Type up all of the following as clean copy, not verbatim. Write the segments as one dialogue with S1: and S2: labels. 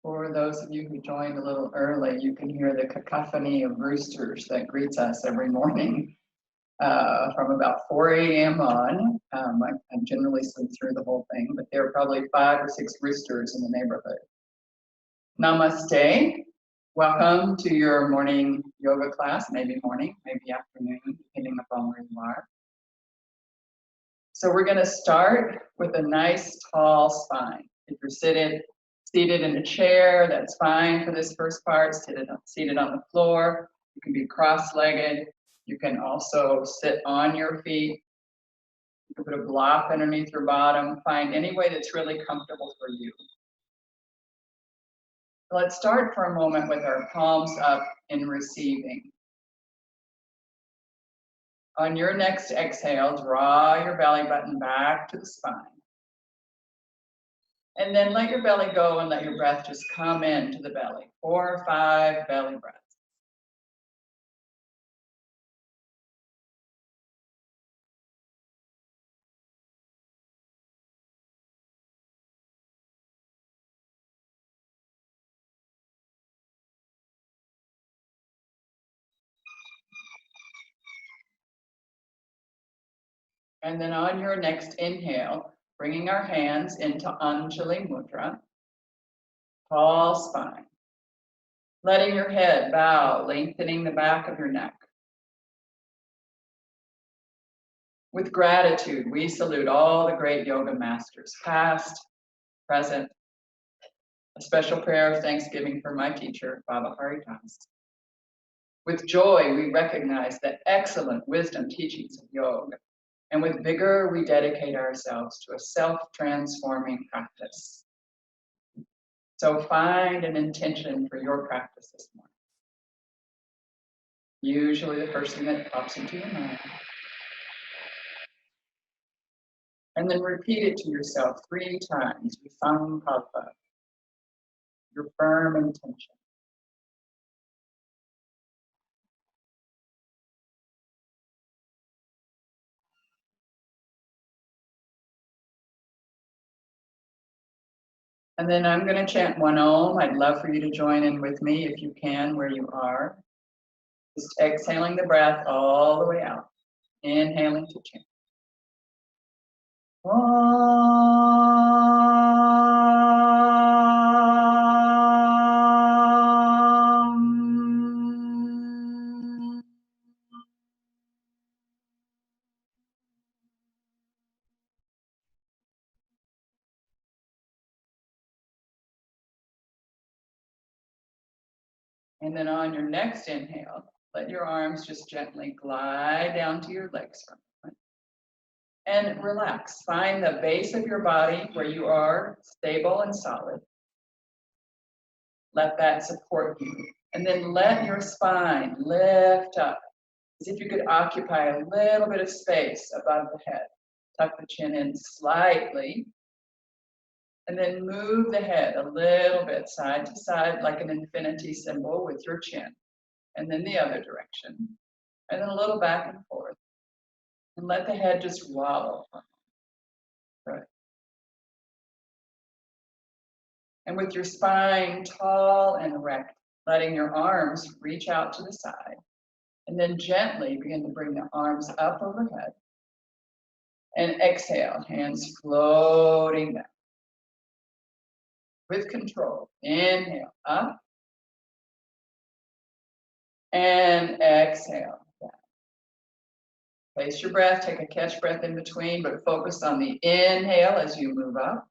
S1: For those of you who joined a little early, you can hear the cacophony of roosters that greets us every morning from about 4 a.m. on. I generally sleep through the whole thing, but there are probably 5 or 6 roosters in the neighborhood. Namaste. Welcome to your morning yoga class, maybe morning, maybe afternoon, depending upon where you are. So we're going to start with a nice tall spine. If you're seated in a chair, that's fine for this first part. Seated on the floor. You can be cross-legged. You can also sit on your feet. You can put a block underneath your bottom. Find any way that's really comfortable for you. Let's start for a moment with our palms up in receiving. On your next exhale, draw your belly button back to the spine. And then let your belly go and let your breath just come into the belly. 4 or 5 belly breaths. And then on your next inhale, bringing our hands into Anjali Mudra, tall spine. Letting your head bow, lengthening the back of your neck. With gratitude, we salute all the great yoga masters, past, present. A special prayer of thanksgiving for my teacher, Babaji. With joy, we recognize the excellent wisdom teachings of yoga. And with vigor, we dedicate ourselves to a self-transforming practice. So find an intention for your practice this morning. Usually the first thing that pops into your mind. And then repeat it to yourself 3 times. Visankapa, your firm intention. And then I'm going to chant 1 Om. I'd love for you to join in with me if you can, where you are. Just exhaling the breath all the way out. Inhaling to chant. And then on your next inhale, let your arms just gently glide down to your legs for a moment. And relax. Find the base of your body where you are stable and solid. Let that support you. And then let your spine lift up as if you could occupy a little bit of space above the head. Tuck the chin in slightly. And then move the head a little bit side to side like an infinity symbol with your chin. And then the other direction. And then a little back and forth. And let the head just wobble. Good. And with your spine tall and erect, letting your arms reach out to the side. And then gently begin to bring the arms up overhead. And exhale, hands floating down. With control, inhale, up. And exhale, down. Place your breath, take a catch breath in between, but focus on the inhale as you move up.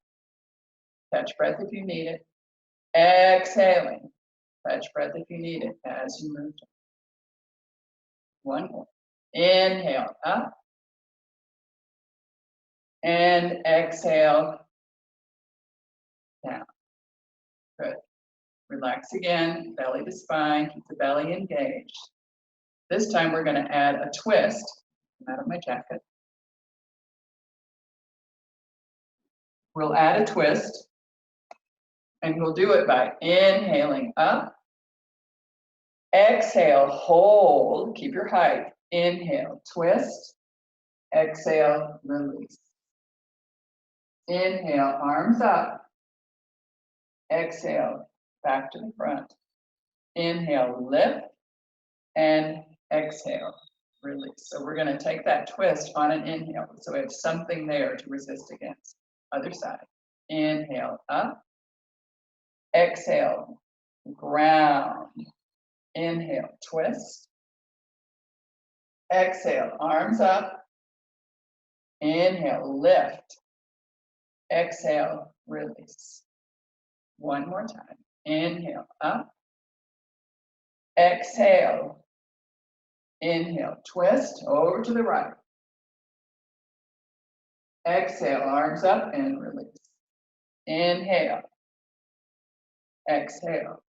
S1: Catch breath if you need it. Exhaling. Catch breath if you need it as you move down. 1 more. Inhale, up. And exhale, down. Good. Relax again, belly to spine, keep the belly engaged. This time we're going to add a twist. I'm out of my jacket. We'll add a twist, and we'll do it by inhaling up. Exhale, hold, keep your height. Inhale, twist. Exhale, release. Inhale, arms up. Exhale, back to the front. Inhale, lift, and exhale, release. So we're going to take that twist on an inhale. So we have something there to resist against. Other side. Inhale, up. Exhale, ground. Inhale, twist. Exhale, arms up. Inhale, lift. Exhale, release. One more time. Inhale, up. Exhale. Inhale, twist over to the right. Exhale, arms up and release. Inhale. Exhale.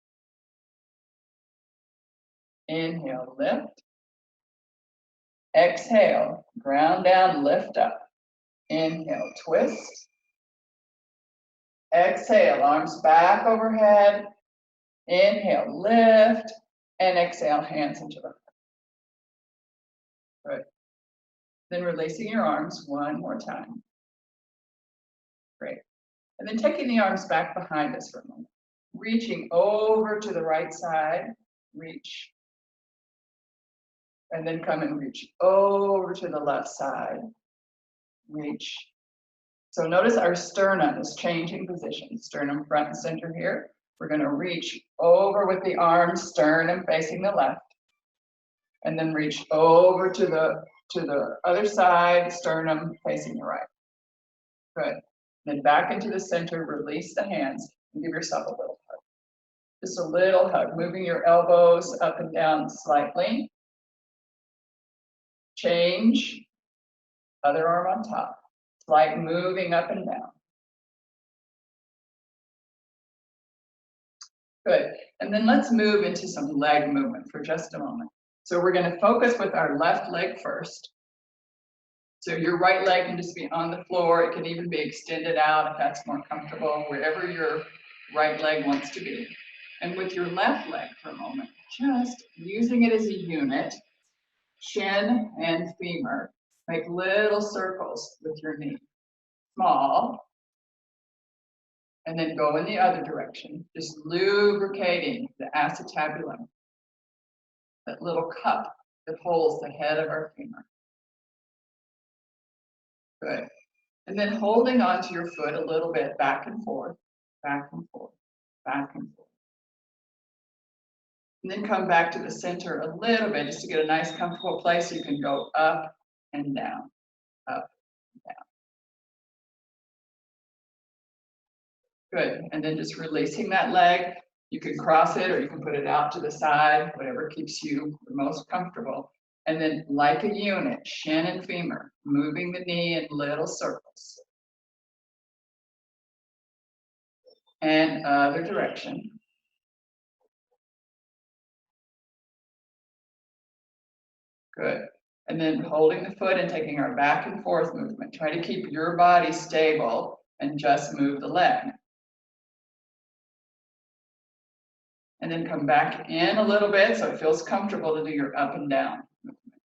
S1: Inhale, lift. Exhale, ground down, lift up. Inhale, twist. Exhale, arms back overhead. Inhale, lift. And exhale, hands into the heart. Good. Then releasing your arms one more time. Great. And then taking the arms back behind us for a moment. Reaching over to the right side. Reach. And then come and reach over to the left side. Reach. So notice our sternum is changing position. Sternum front and center here. We're going to reach over with the arms, sternum facing the left. And then reach over to the other side, sternum facing the right. Good. Then back into the center, release the hands, and give yourself a little hug. Just a little hug, moving your elbows up and down slightly. Change, other arm on top. Slight moving up and down. Good. And then let's move into some leg movement for just a moment. So we're going to focus with our left leg first. So your right leg can just be on the floor. It can even be extended out if that's more comfortable, wherever your right leg wants to be. And with your left leg for a moment, just using it as a unit, shin and femur, make little circles with your knee. Small. And then go in the other direction, just lubricating the acetabulum, that little cup that holds the head of our femur. Good. And then holding onto your foot a little bit, back and forth, back and forth, back and forth. And then come back to the center a little bit, just to get a nice comfortable place. You can go up and down, up and down. Good, and then just releasing that leg. You can cross it or you can put it out to the side, whatever keeps you the most comfortable. And then like a unit, shin and femur, moving the knee in little circles. And other direction. Good. And then holding the foot and taking our back and forth movement. Try to keep your body stable and just move the leg. And then come back in a little bit so it feels comfortable to do your up and down movement.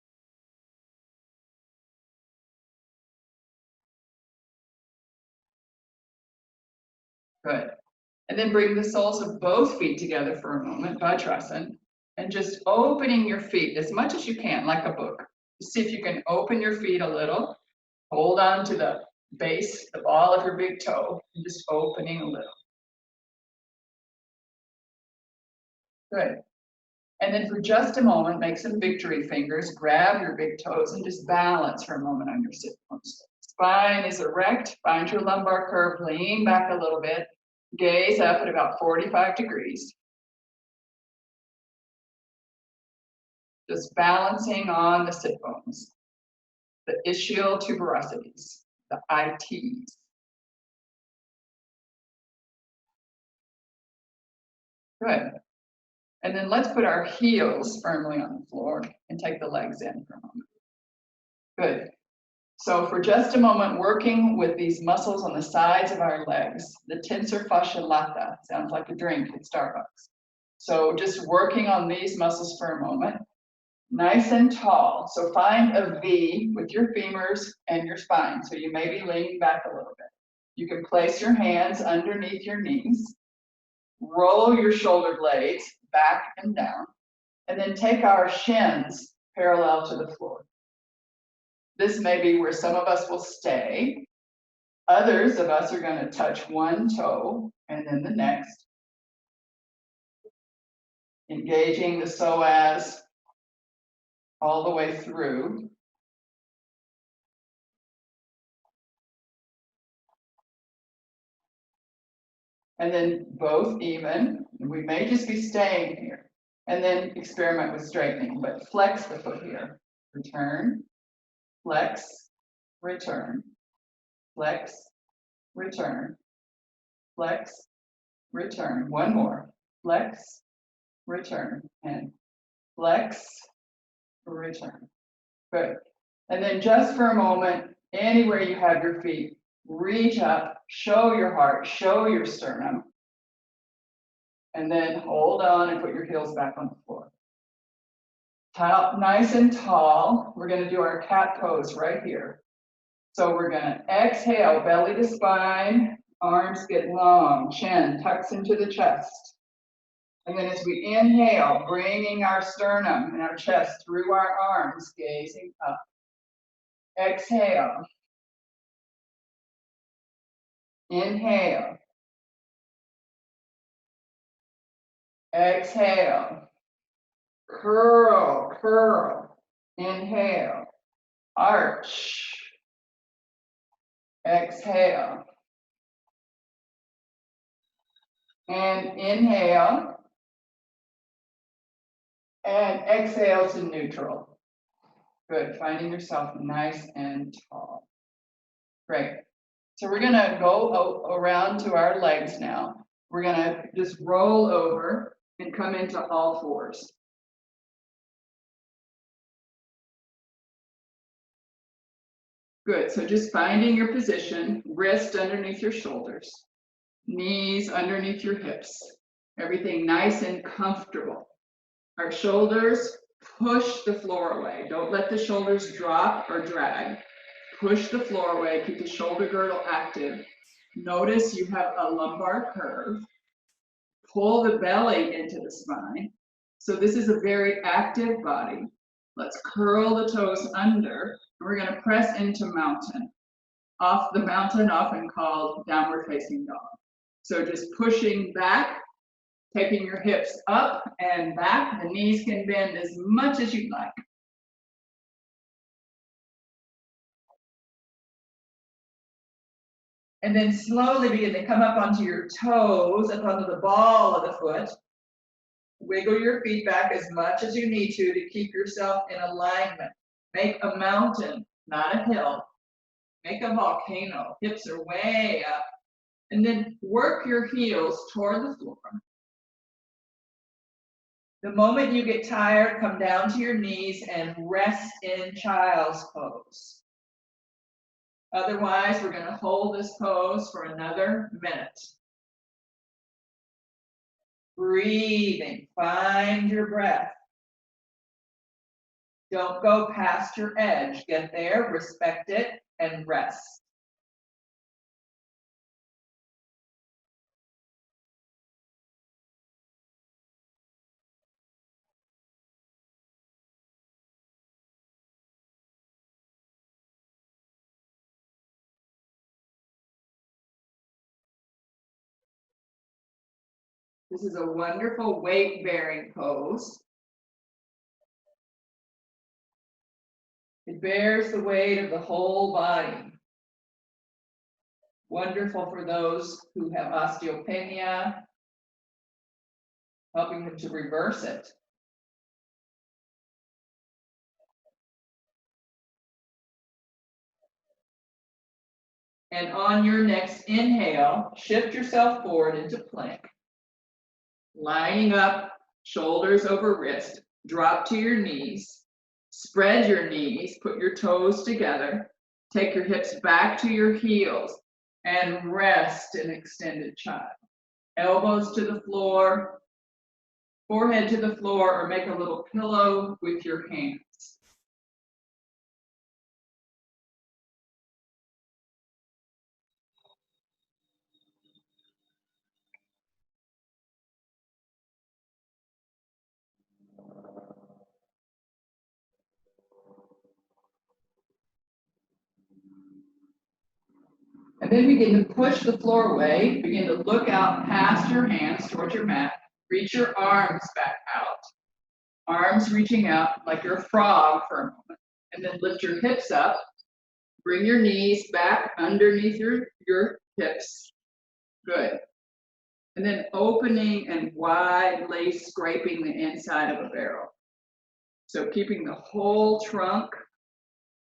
S1: Good. And then bring the soles of both feet together for a moment, Vajrasana, and just opening your feet as much as you can, like a book. See if you can open your feet a little. Hold on to the base, the ball of your big toe, and just opening a little. Good. And then for just a moment, make some victory fingers. Grab your big toes and just balance for a moment on your sit bones. Spine is erect. Find your lumbar curve. Lean back a little bit. Gaze up at about 45 degrees. Just balancing on the sit bones. The ischial tuberosities, the ITs. Good. And then let's put our heels firmly on the floor and take the legs in for a moment. Good. So for just a moment, working with these muscles on the sides of our legs, the tensor fascia lata, sounds like a drink at Starbucks. So just working on these muscles for a moment, nice and tall. So find a V with your femurs and your spine. So you may be leaning back a little bit. You can place your hands underneath your knees. roll your shoulder blades back and down, and then take our shins parallel to the floor. This may be where some of us will stay. Others of us are going to touch one toe and then the next, engaging the psoas all the way through. And then both even. We may just be staying here. And then experiment with straightening, but flex the foot here. Return, flex, return, flex, return, flex, return. One more. Flex, return, and flex, return. Good. And then just for a moment, anywhere you have your feet, reach up, show your heart, show your sternum, and then hold on and put your heels back on the floor. Nice and tall. We're going to do our cat pose right here. So we're going to exhale, belly to spine, arms get long, chin tucks into the chest. And then as we inhale, bringing our sternum and our chest through our arms, gazing up. Exhale. Inhale. Exhale. Curl, curl. Inhale. Arch. Exhale. And inhale. And exhale to neutral. Good. Finding yourself nice and tall. Great. So we're going to go around to our legs now. We're going to just roll over and come into all fours. Good. So just finding your position, wrist underneath your shoulders, knees underneath your hips. Everything nice and comfortable. Our shoulders, push the floor away. Don't let the shoulders drop or drag. Push the floor away. Keep the shoulder girdle active. Notice you have a lumbar curve. Pull the belly into the spine. So this is a very active body. Let's curl the toes under. And we're going to press into mountain. Off the mountain, often called downward facing dog. So just pushing back, taking your hips up and back. The knees can bend as much as you'd like. And then slowly begin to come up onto your toes, up onto the ball of the foot. Wiggle your feet back as much as you need to keep yourself in alignment. Make a mountain, not a hill. Make a volcano. Hips are way up. And then work your heels toward the floor. The moment you get tired, come down to your knees and rest in child's pose. Otherwise, we're going to hold this pose for another minute. Breathing, find your breath. Don't go past your edge. Get there, respect it, and rest. This is a wonderful weight-bearing pose. It bears the weight of the whole body. Wonderful for those who have osteopenia, helping them to reverse it. And on your next inhale, shift yourself forward into plank. Lining up, shoulders over wrist, drop to your knees, spread your knees, put your toes together, take your hips back to your heels, and rest in extended child. Elbows to the floor, forehead to the floor, or make a little pillow with your hands. And then begin to push the floor away. Begin to look out past your hands towards your mat. Reach your arms back out. Arms reaching out like you're a frog for a moment. And then lift your hips up. Bring your knees back underneath your hips. Good. And then opening and widely scraping the inside of a barrel. So keeping the whole trunk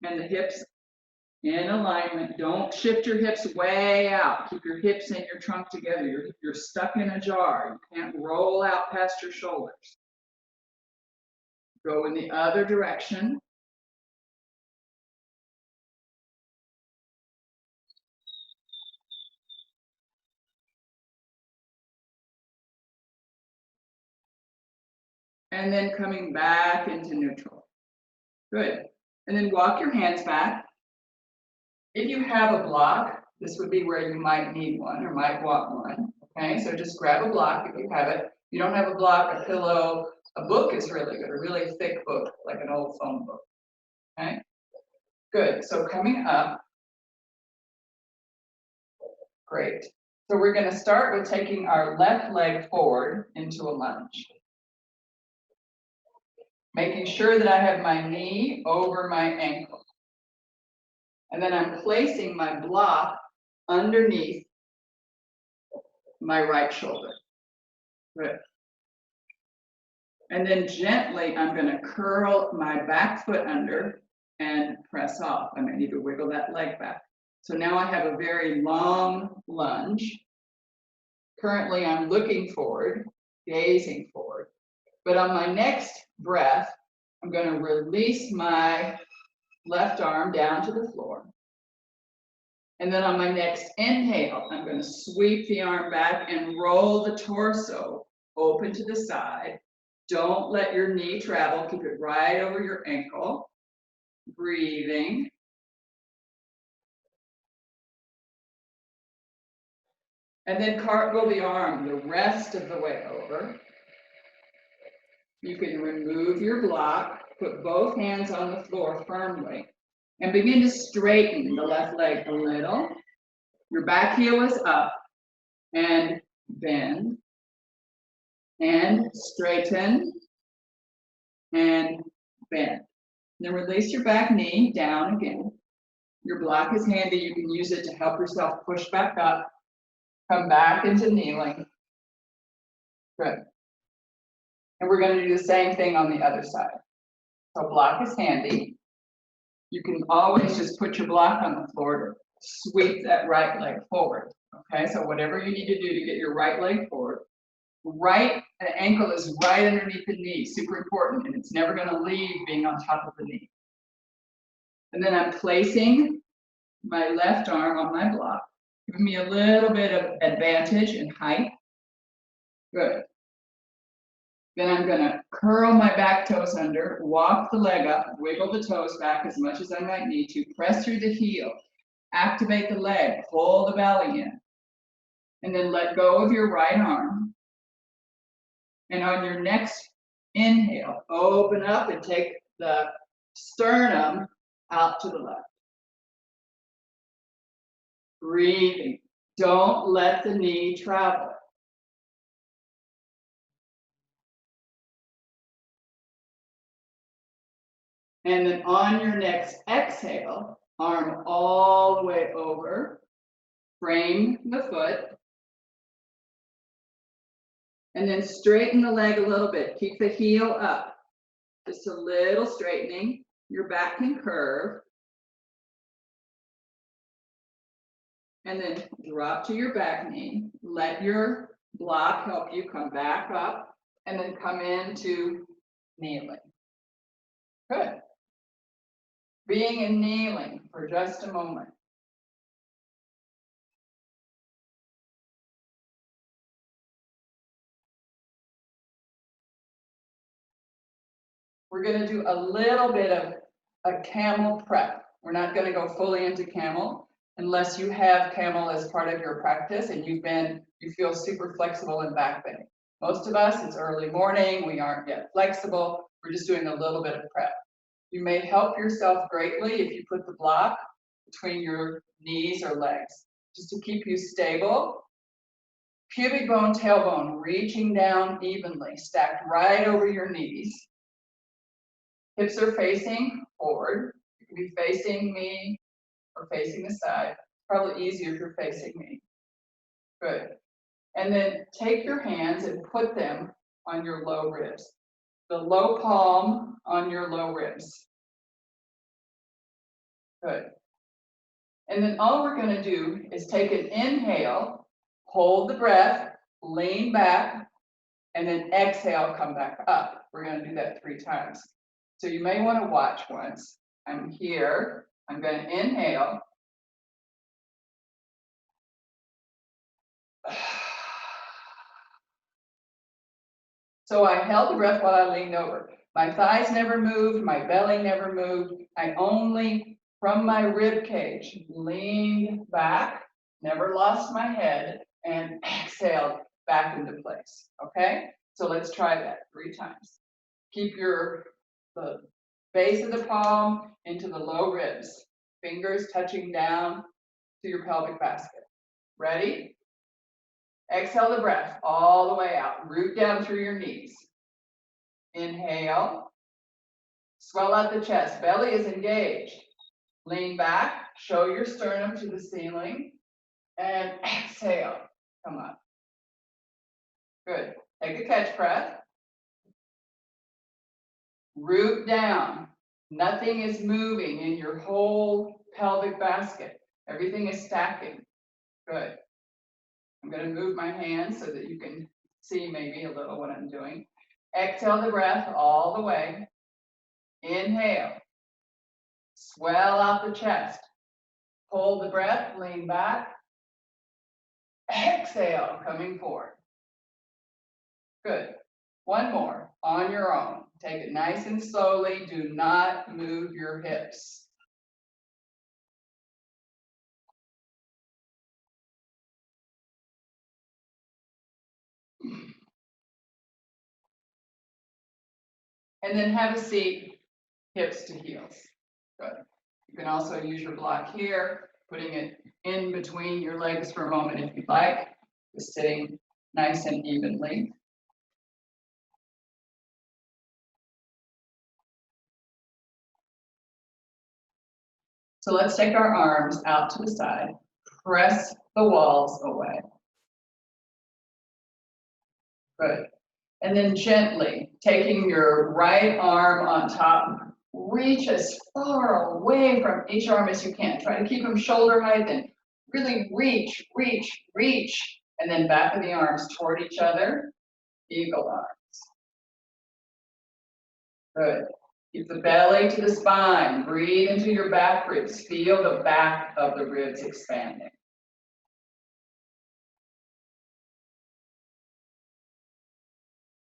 S1: and the hips in alignment. Don't shift your hips way out. Keep your hips and your trunk together. You're stuck in a jar. You can't roll out past your shoulders. Go in the other direction. And then coming back into neutral. Good. And then walk your hands back. If you have a block, this would be where you might need one or might want one. Okay, so just grab a block if you have it. If you don't have a block, a pillow, a book is really good, a really thick book, like an old phone book. Okay, good. So coming up, great. So we're going to start with taking our left leg forward into a lunge. Making sure that I have my knee over my ankle. And then I'm placing my block underneath my right shoulder. Good. And then gently, I'm going to curl my back foot under and press off. I might need to wiggle that leg back. So now I have a very long lunge. Currently, I'm looking forward, gazing forward. But on my next breath, I'm going to release my left arm down to the floor. And then on my next inhale, I'm going to sweep the arm back and roll the torso open to the side. Don't let your knee travel. Keep it right over your ankle. Breathing. And then cartwheel the arm the rest of the way over. You can remove your block, put both hands on the floor firmly, and begin to straighten the left leg a little. Your back heel is up, and bend, and straighten, and bend. Then release your back knee down again. Your block is handy. You can use it to help yourself push back up. Come back into kneeling. Good. And we're going to do the same thing on the other side. So block is handy. You can always just put your block on the floor to sweep that right leg forward. Okay, so whatever you need to do to get your right leg forward. Right ankle is right underneath the knee, super important, and it's never going to leave being on top of the knee. And then I'm placing my left arm on my block, giving me a little bit of advantage in height. Good. Then I'm going to curl my back toes under, walk the leg up, wiggle the toes back as much as I might need to, press through the heel, activate the leg, pull the belly in, and then let go of your right arm. And on your next inhale, open up and take the sternum out to the left. Breathing. Don't let the knee travel. And then on your next exhale, arm all the way over, frame the foot, and then straighten the leg a little bit. Keep the heel up, just a little straightening. Your back can curve. And then drop to your back knee. Let your block help you come back up, and then come into kneeling. Good. Being in kneeling for just a moment. We're going to do a little bit of a camel prep. We're not going to go fully into camel unless you have camel as part of your practice and you feel super flexible in back bending. Most of us, it's early morning, we aren't yet flexible. We're just doing a little bit of prep. You may help yourself greatly if you put the block between your knees or legs. just to keep you stable. Pubic bone, tailbone, reaching down evenly, stacked right over your knees. Hips are facing forward. You can be facing me or facing the side. Probably easier if you're facing me. Good. And then take your hands and put them on your low ribs. The low palm on your low ribs. Good. And then all we're going to do is take an inhale, hold the breath, lean back, and then exhale, come back up. We're going to do that 3 times. So you may want to watch once. I'm here. I'm going to inhale. So I held the breath while I leaned over. My thighs never moved. My belly never moved. I only, from my rib cage, leaned back, never lost my head, and exhaled back into place. Okay? So let's try that 3 times. Keep the base of the palm into the low ribs. Fingers touching down to your pelvic basket. Ready? Exhale the breath all the way out. Root down through your knees. Inhale. Swell out the chest. Belly is engaged. Lean back. Show your sternum to the ceiling. And exhale. Come up. Good. Take a catch breath. Root down. Nothing is moving in your whole pelvic basket. Everything is stacking. Good. I'm going to move my hands so that you can see maybe a little what I'm doing. Exhale the breath all the way. Inhale. Swell out the chest. Hold the breath, lean back. Exhale, coming forward. Good. One more on your own. Take it nice and slowly. Do not move your hips. And then have a seat, hips to heels. Good. You can also use your block here, putting it in between your legs for a moment if you'd like. Just sitting nice and evenly. So let's take our arms out to the side. Press the walls away. Good. And then gently, taking your right arm on top, reach as far away from each arm as you can. Try to keep them shoulder height and really reach, reach, reach. And then back of the arms toward each other, eagle arms. Good. Keep the belly to the spine. Breathe into your back ribs. Feel the back of the ribs expanding.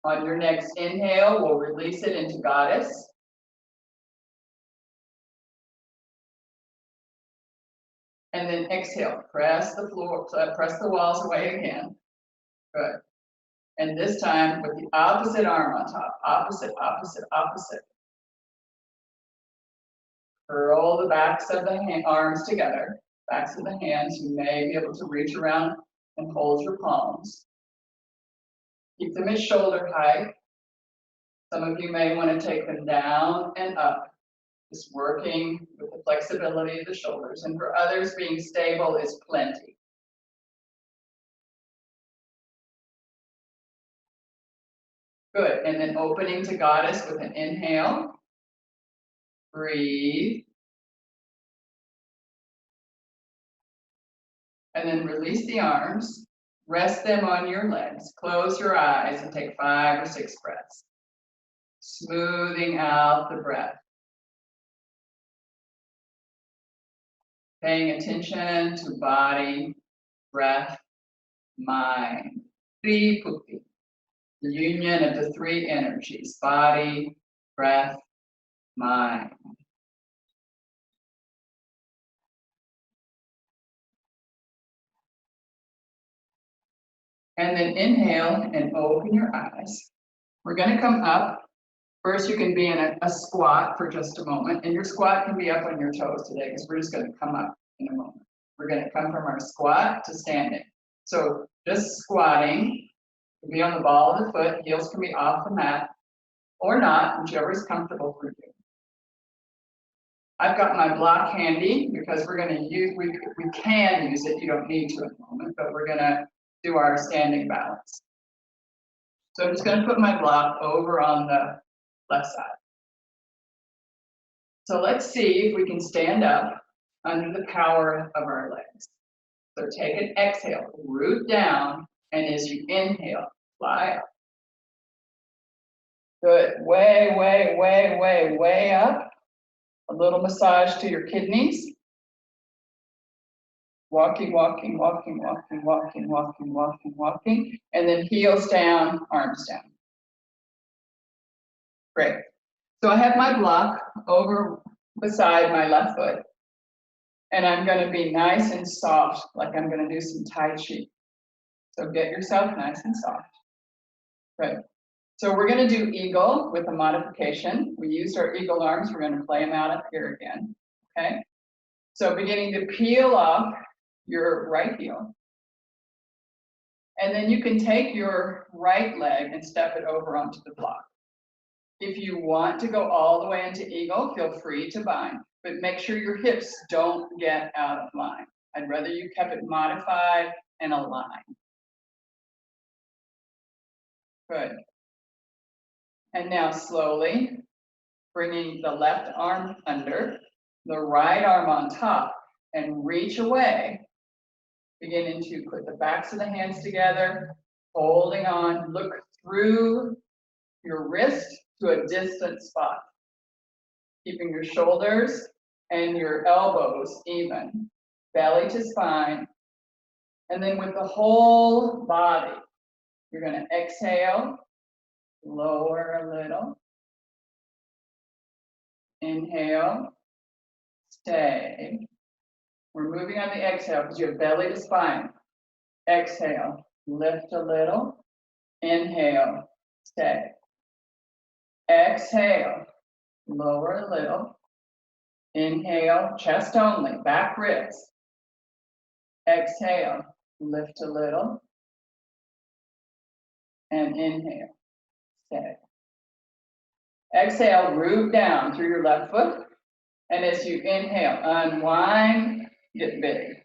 S1: On your next inhale, we'll release it into goddess. And then exhale, press the floor, press the walls away again. Good. And this time with the opposite arm on top. Opposite, opposite, opposite. Curl the backs of the arms together. Backs of the hands. You may be able to reach around and hold your palms. Keep them at shoulder height. Some of you may want to take them down and up. Just working with the flexibility of the shoulders. And for others, being stable is plenty. Good. And then opening to goddess with an inhale. Breathe. And then release the arms. Rest them on your legs. Close your eyes and take 5 or 6 breaths. Smoothing out the breath. Paying attention to body, breath, mind. Triputi. The union of the 3 energies. Body, breath, mind. And then inhale and open your eyes. We're going to come up. First, you can be in a squat for just a moment. And your squat can be up on your toes today because we're just going to come up in a moment. We're going to come from our squat to standing. So just squatting, be on the ball of the foot, heels can be off the mat or not, whichever is comfortable for you. I've got my block handy because we're going to use, we can use it, you don't need to at the moment, but we're going to do our standing balance. So I'm just going to put my block over on the left side. So let's see if we can stand up under the power of our legs. So take an exhale, root down, and as you inhale, fly up. Good, way, way, way, way, way up. A little massage to your kidneys. Walking, walking, walking, walking, walking, walking, walking, walking, and then heels down, arms down. Great. So I have my block over beside my left foot, and I'm going to be nice and soft, like I'm going to do some Tai Chi. So get yourself nice and soft. Good. So we're going to do eagle with a modification. We used our eagle arms. We're going to play them out up here again. Okay. So beginning to peel off your right heel. And then you can take your right leg and step it over onto the block. If you want to go all the way into eagle, feel free to bind, but make sure your hips don't get out of line. I'd rather you kept it modified and aligned. Good. And now slowly bringing the left arm under, the right arm on top, and reach away. Beginning to put the backs of the hands together, holding on, look through your wrist to a distant spot. Keeping your shoulders and your elbows even, belly to spine. And then with the whole body, you're going to exhale, lower a little. Inhale, stay. We're moving on the exhale because you have belly to spine. Exhale, lift a little. Inhale, stay. Exhale, lower a little. Inhale, chest only, back ribs. Exhale, lift a little. And inhale, stay. Exhale, root down through your left foot. And as you inhale, unwind, get big.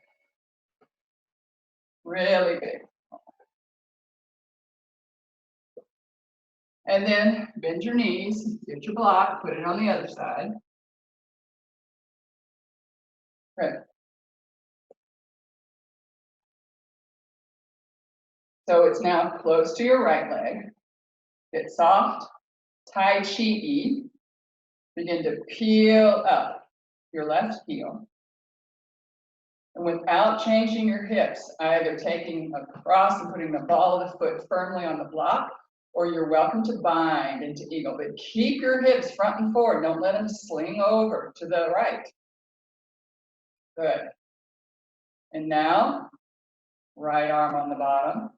S1: Really big. And then bend your knees, get your block, put it on the other side. Good. So it's now close to your right leg. Get soft, Tai Chi. Begin to peel up your left heel. And without changing your hips, either taking across and putting the ball of the foot firmly on the block, or you're welcome to bind into eagle. But keep your hips front and forward. Don't let them sling over to the right. Good. And now, right arm on the bottom,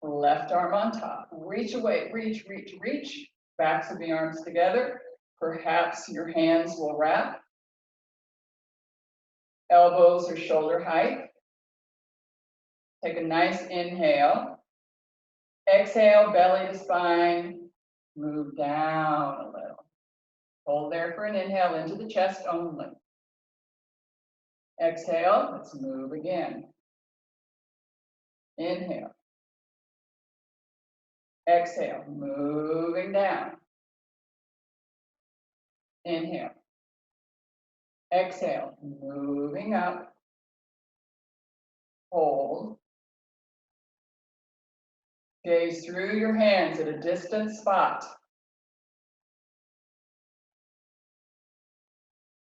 S1: left arm on top. Reach away, reach, reach, reach. Backs of the arms together. Perhaps your hands will wrap. Elbows or shoulder height. Take a nice inhale. Exhale, belly to spine. Move down a little. Hold there for an inhale into the chest only. Exhale, let's move again. Inhale. Exhale, moving down. Inhale. Exhale, moving up. Hold. Gaze through your hands at a distant spot.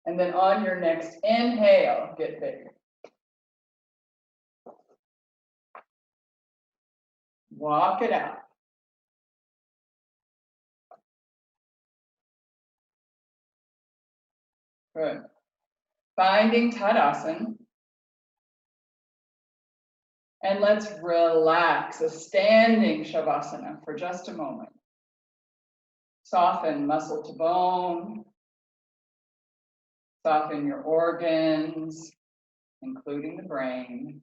S1: And then on your next inhale, get bigger. Walk it out. Good. Finding Tadasana. And let's relax, a standing Shavasana for just a moment. Soften muscle to bone. Soften your organs. including the brain.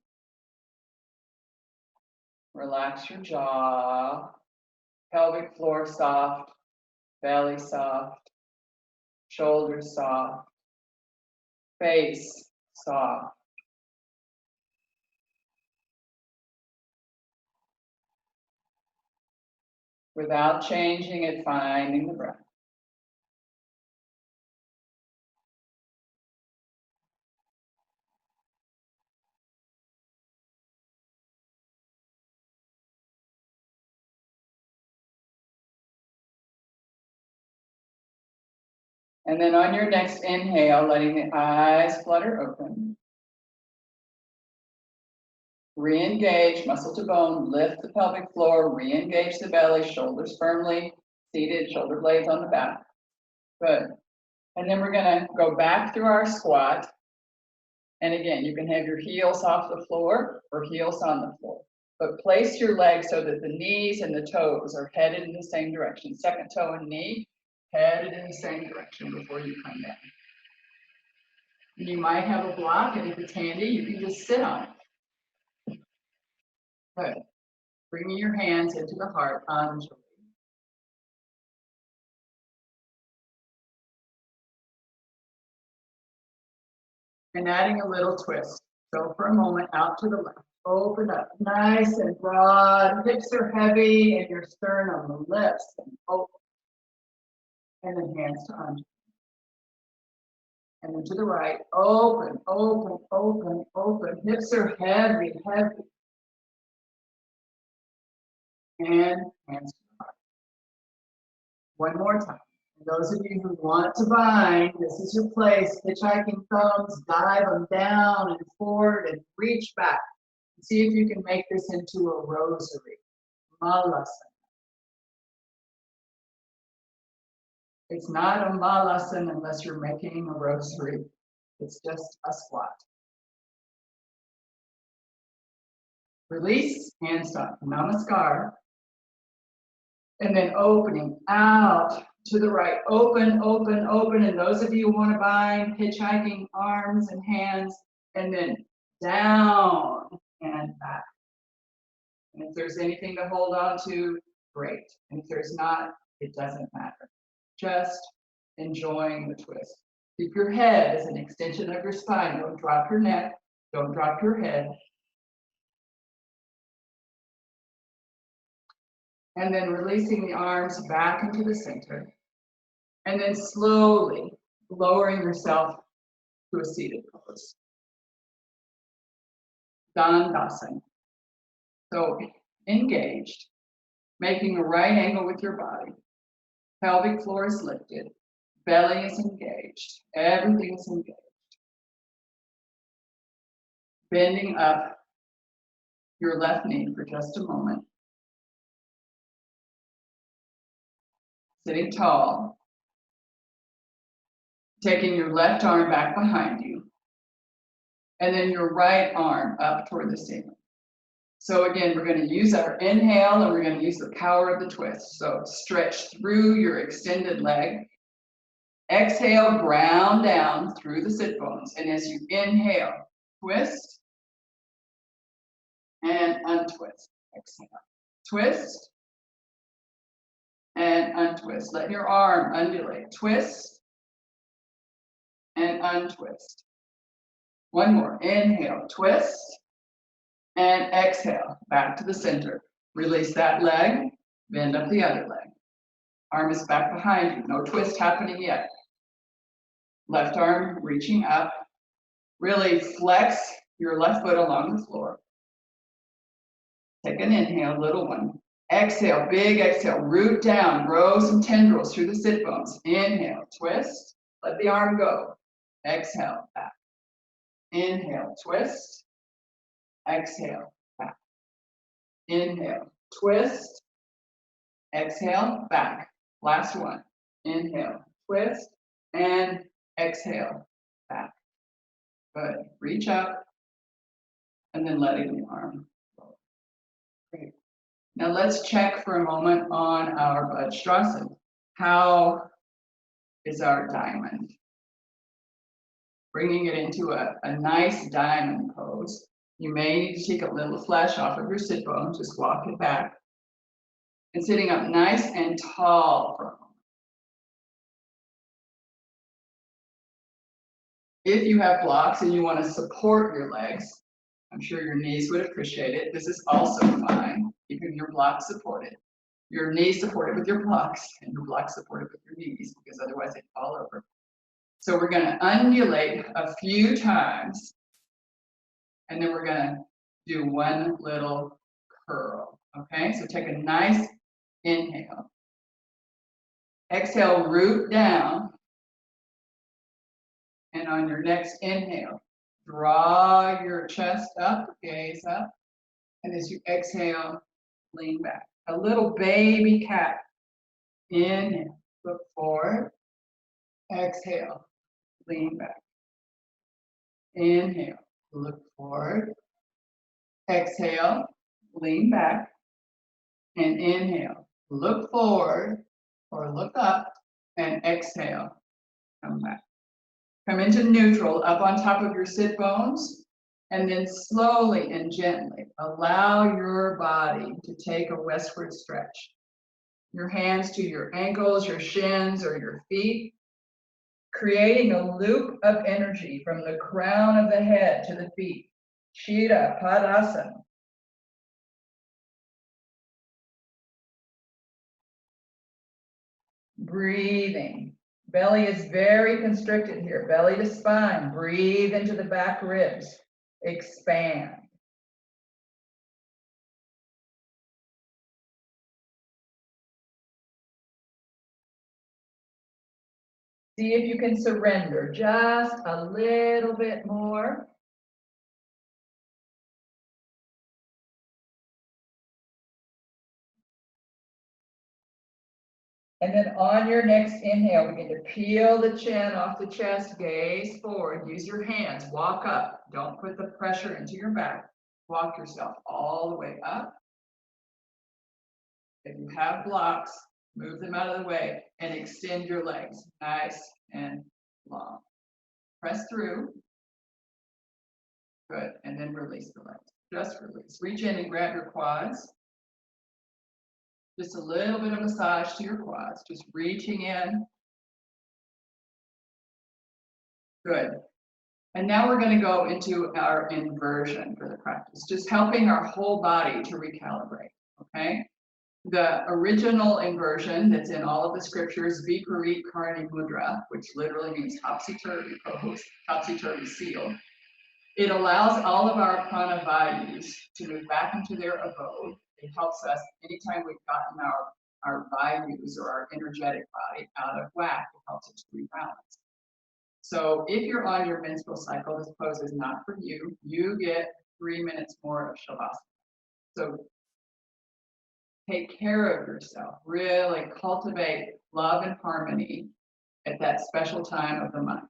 S1: Relax your jaw, pelvic floor soft, belly soft, shoulders soft, face soft. Without changing it, finding the breath. And then on your next inhale, letting the eyes flutter open. Re-engage, muscle to bone, lift the pelvic floor, re-engage the belly, shoulders firmly seated, shoulder blades on the back. Good. And then we're gonna go back through our squat. And again, you can have your heels off the floor or heels on the floor. But place your legs so that the knees and the toes are headed in the same direction. Second toe and knee headed in the same direction before you come down. And you might have a block, and if it's handy, you can just sit on it. Good. Bringing your hands into the heart, Anjali. And adding a little twist. So for a moment, out to the left. Open up, nice and broad. Hips are heavy, and your sternum lifts and open. And then hands to Anjali. And then to the right, open, open, open, open. Hips are heavy, heavy. And hands to the heart. One more time. And those of you who want to bind, this is your place. Hitchhiking thumbs, dive them down and forward and reach back. See if you can make this into a rosary. Malasana. It's not a malasana unless you're making a rosary. It's just a squat. Release, hands up, namaskar. And then opening out to the right. Open, open, open. And those of you who want to bind, hitchhiking arms and hands. And then down and back. And if there's anything to hold on to, great. And if there's not, it doesn't matter. Just enjoying the twist. Keep your head as an extension of your spine. Don't drop your neck. Don't drop your head. And then releasing the arms back into the center. And then slowly lowering yourself to a seated pose. Dandasana. So engaged, making a right angle with your body. Pelvic floor is lifted. Belly is engaged. Everything is engaged. Bending up your left knee for just a moment. Sitting tall. Taking your left arm back behind you. And then your right arm up toward the ceiling. So again, we're going to use our inhale and we're going to use the power of the twist. So stretch through your extended leg. Exhale, ground down through the sit bones. And as you inhale, twist and untwist. Exhale. Twist and untwist. Let your arm undulate. Twist and untwist. One more. Inhale, twist. And exhale, back to the center. Release that leg, bend up the other leg. Arm is back behind you, no twist happening yet. Left arm reaching up. Really flex your left foot along the floor. Take an inhale, little one. Exhale, big exhale, root down, grow some tendrils through the sit bones. Inhale, twist, let the arm go. Exhale, back. Inhale, twist. Exhale, back. Inhale, twist. Exhale, back. Last one. Inhale, twist, and exhale, back. Good. Reach up, and then letting the arm go. Great. Now let's check for a moment on our Vajrasana. How is our diamond? bringing it into a nice diamond pose. You may need to take a little flesh off of your sit bones, just walk it back. And sitting up nice and tall for a moment. If you have blocks and you want to support your legs, I'm sure your knees would appreciate it. This is also fine, keeping your blocks supported. Your knees supported with your blocks and your blocks supported with your knees, because otherwise they fall over. So we're going to undulate a few times, and then we're going to do one little curl. Okay, so take a nice inhale. Exhale, root down. And on your next inhale, draw your chest up, gaze up. And as you exhale, lean back. A little baby cat. Inhale, look forward. Exhale, lean back. Inhale, look forward. Exhale, lean back. And inhale, look forward or look up. And exhale, come back. Come into neutral, up on top of your sit bones, and then slowly and gently allow your body to take a westward stretch. Your hands to your ankles, your shins, or your feet, creating a loop of energy from the crown of the head to the feet. Shira Padasana. Breathing. Belly is very constricted here. Belly to spine. Breathe into the back ribs. Expand. See if you can surrender just a little bit more. And then on your next inhale, begin to peel the chin off the chest, gaze forward, use your hands, walk up. Don't put the pressure into your back. Walk yourself all the way up. If you have blocks, move them out of the way and extend your legs nice and long. Press through. Good. And then release the legs. Just release. Reach in and grab your quads. Just a little bit of massage to your quads. Just reaching in. Good. And now we're going to go into our inversion for the practice, just helping our whole body to recalibrate. Okay? The original inversion that's in all of the scriptures, Viparit Karni Mudra, which literally means topsy-turvy pose, topsy-turvy seal. It allows all of our prana vayus to move back into their abode. It helps us anytime we've gotten our vayus or our energetic body out of whack, it helps us to rebalance. So if you're on your menstrual cycle, this pose is not for you. You get 3 minutes more of Shavasana. So take care of yourself. Really cultivate love and harmony at that special time of the month.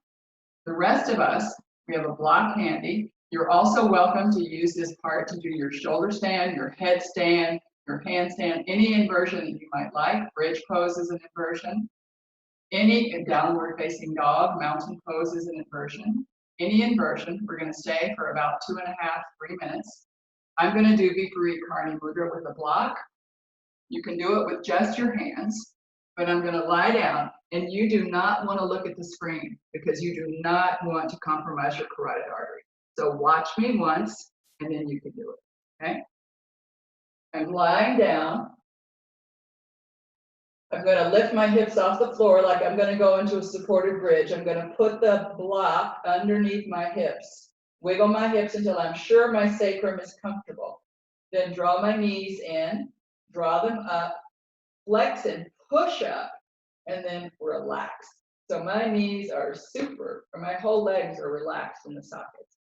S1: The rest of us, we have a block handy. You're also welcome to use this part to do your shoulder stand, your head stand, your handstand, any inversion that you might like. Bridge pose is an inversion. Any downward facing dog, mountain pose is an inversion. Any inversion, we're going to stay for about 2.5, 3 minutes. I'm going to do Viparit Karni Mudra with a block. You can do it with just your hands, but I'm going to lie down, and you do not want to look at the screen because you do not want to compromise your carotid artery. So watch me once, and then you can do it, okay? I'm lying down. I'm going to lift my hips off the floor like I'm going to go into a supported bridge. I'm going to put the block underneath my hips. Wiggle my hips until I'm sure my sacrum is comfortable. Then draw my knees in, draw them up, flex and push up, and then relax. So my knees are super, or my whole legs are relaxed in the sockets.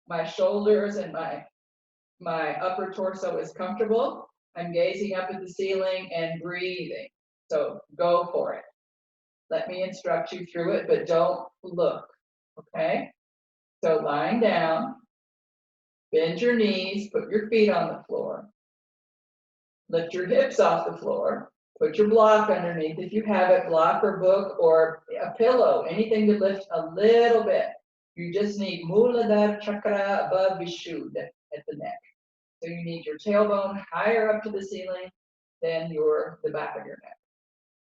S1: My shoulders and my upper torso is comfortable. I'm gazing up at the ceiling and breathing. So go for it. Let me instruct you through it, but don't look, okay? So lying down, bend your knees, put your feet on the floor. Lift your hips off the floor. Put your block underneath. If you have it, block or book or a pillow, anything to lift a little bit. You just need Muladhara Chakra above Vishuddha at the neck. So you need your tailbone higher up to the ceiling than the back of your neck.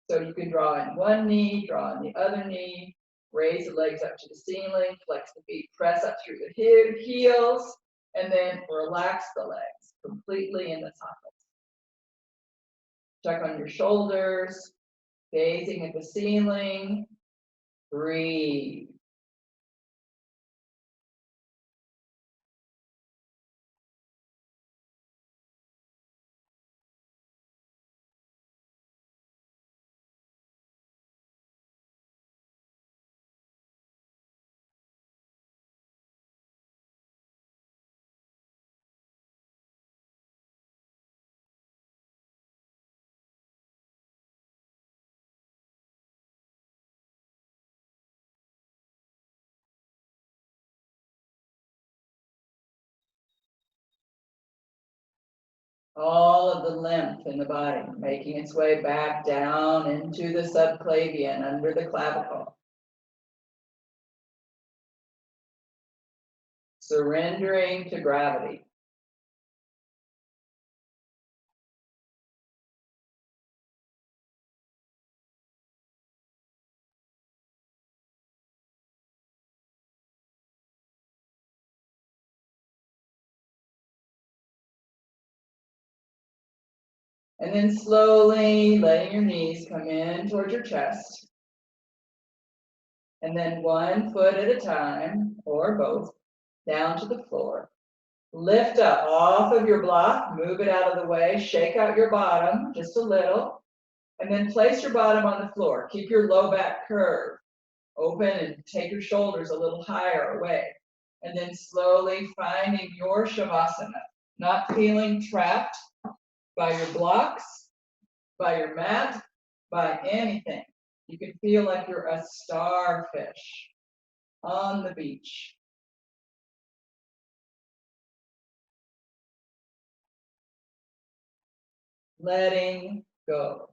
S1: So you can draw in one knee, draw in the other knee, raise the legs up to the ceiling, flex the feet, press up through the heels, and then relax the legs completely in the sockets. Check on your shoulders, gazing at the ceiling, breathe. All of the lymph in the body, making its way back down into the subclavian under the clavicle. Surrendering to gravity. And then slowly letting your knees come in towards your chest. And then one foot at a time, or both, down to the floor. Lift up off of your block, move it out of the way, shake out your bottom just a little, and then place your bottom on the floor. Keep your low back curve open and take your shoulders a little higher away. And then slowly finding your Shavasana, not feeling trapped by your blocks, by your mat, by anything. You can feel like you're a starfish on the beach. Letting go.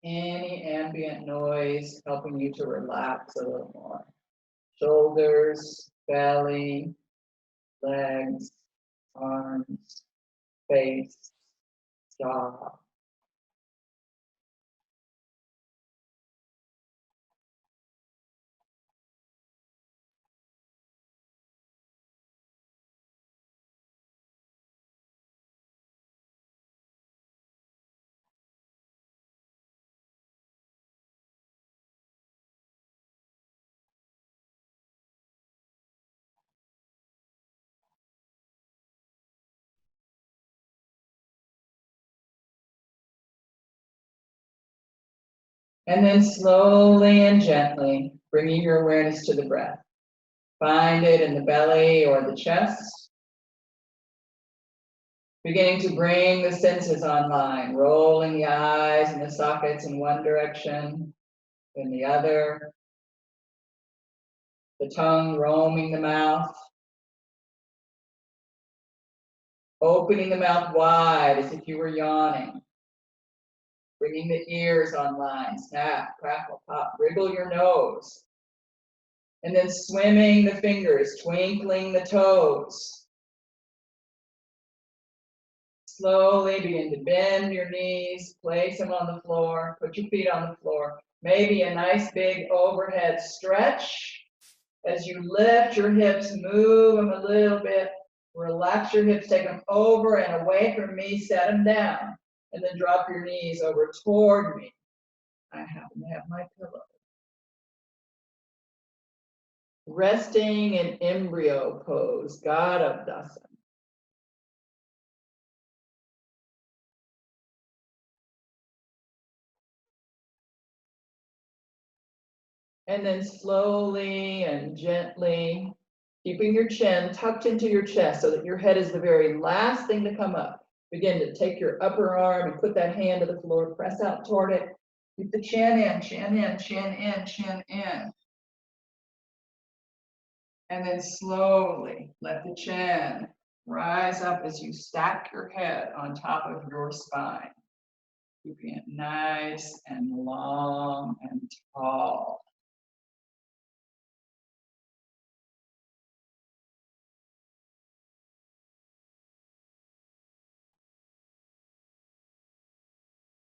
S1: Any ambient noise helping you to relax a little more. Shoulders, belly, legs, arms, face, jaw. And then slowly and gently bringing your awareness to the breath. Find it in the belly or the chest. Beginning to bring the senses online, rolling the eyes and the sockets in one direction, in the other. The tongue roaming the mouth. Opening the mouth wide as if you were yawning. Bringing the ears online, snap, crackle, pop, wriggle your nose. And then swimming the fingers, twinkling the toes. Slowly begin to bend your knees, place them on the floor, put your feet on the floor. Maybe a nice big overhead stretch. As you lift your hips, move them a little bit. Relax your hips, take them over and away from me, set them down. And then drop your knees over toward me. I happen to have my pillow. Resting in embryo pose, Gadabdasana. And then slowly and gently, keeping your chin tucked into your chest so that your head is the very last thing to come up. Begin to take your upper arm and put that hand to the floor, press out toward it. Keep the chin in, chin in, chin in, chin in. And then slowly let the chin rise up as you stack your head on top of your spine. Keeping it nice and long and tall.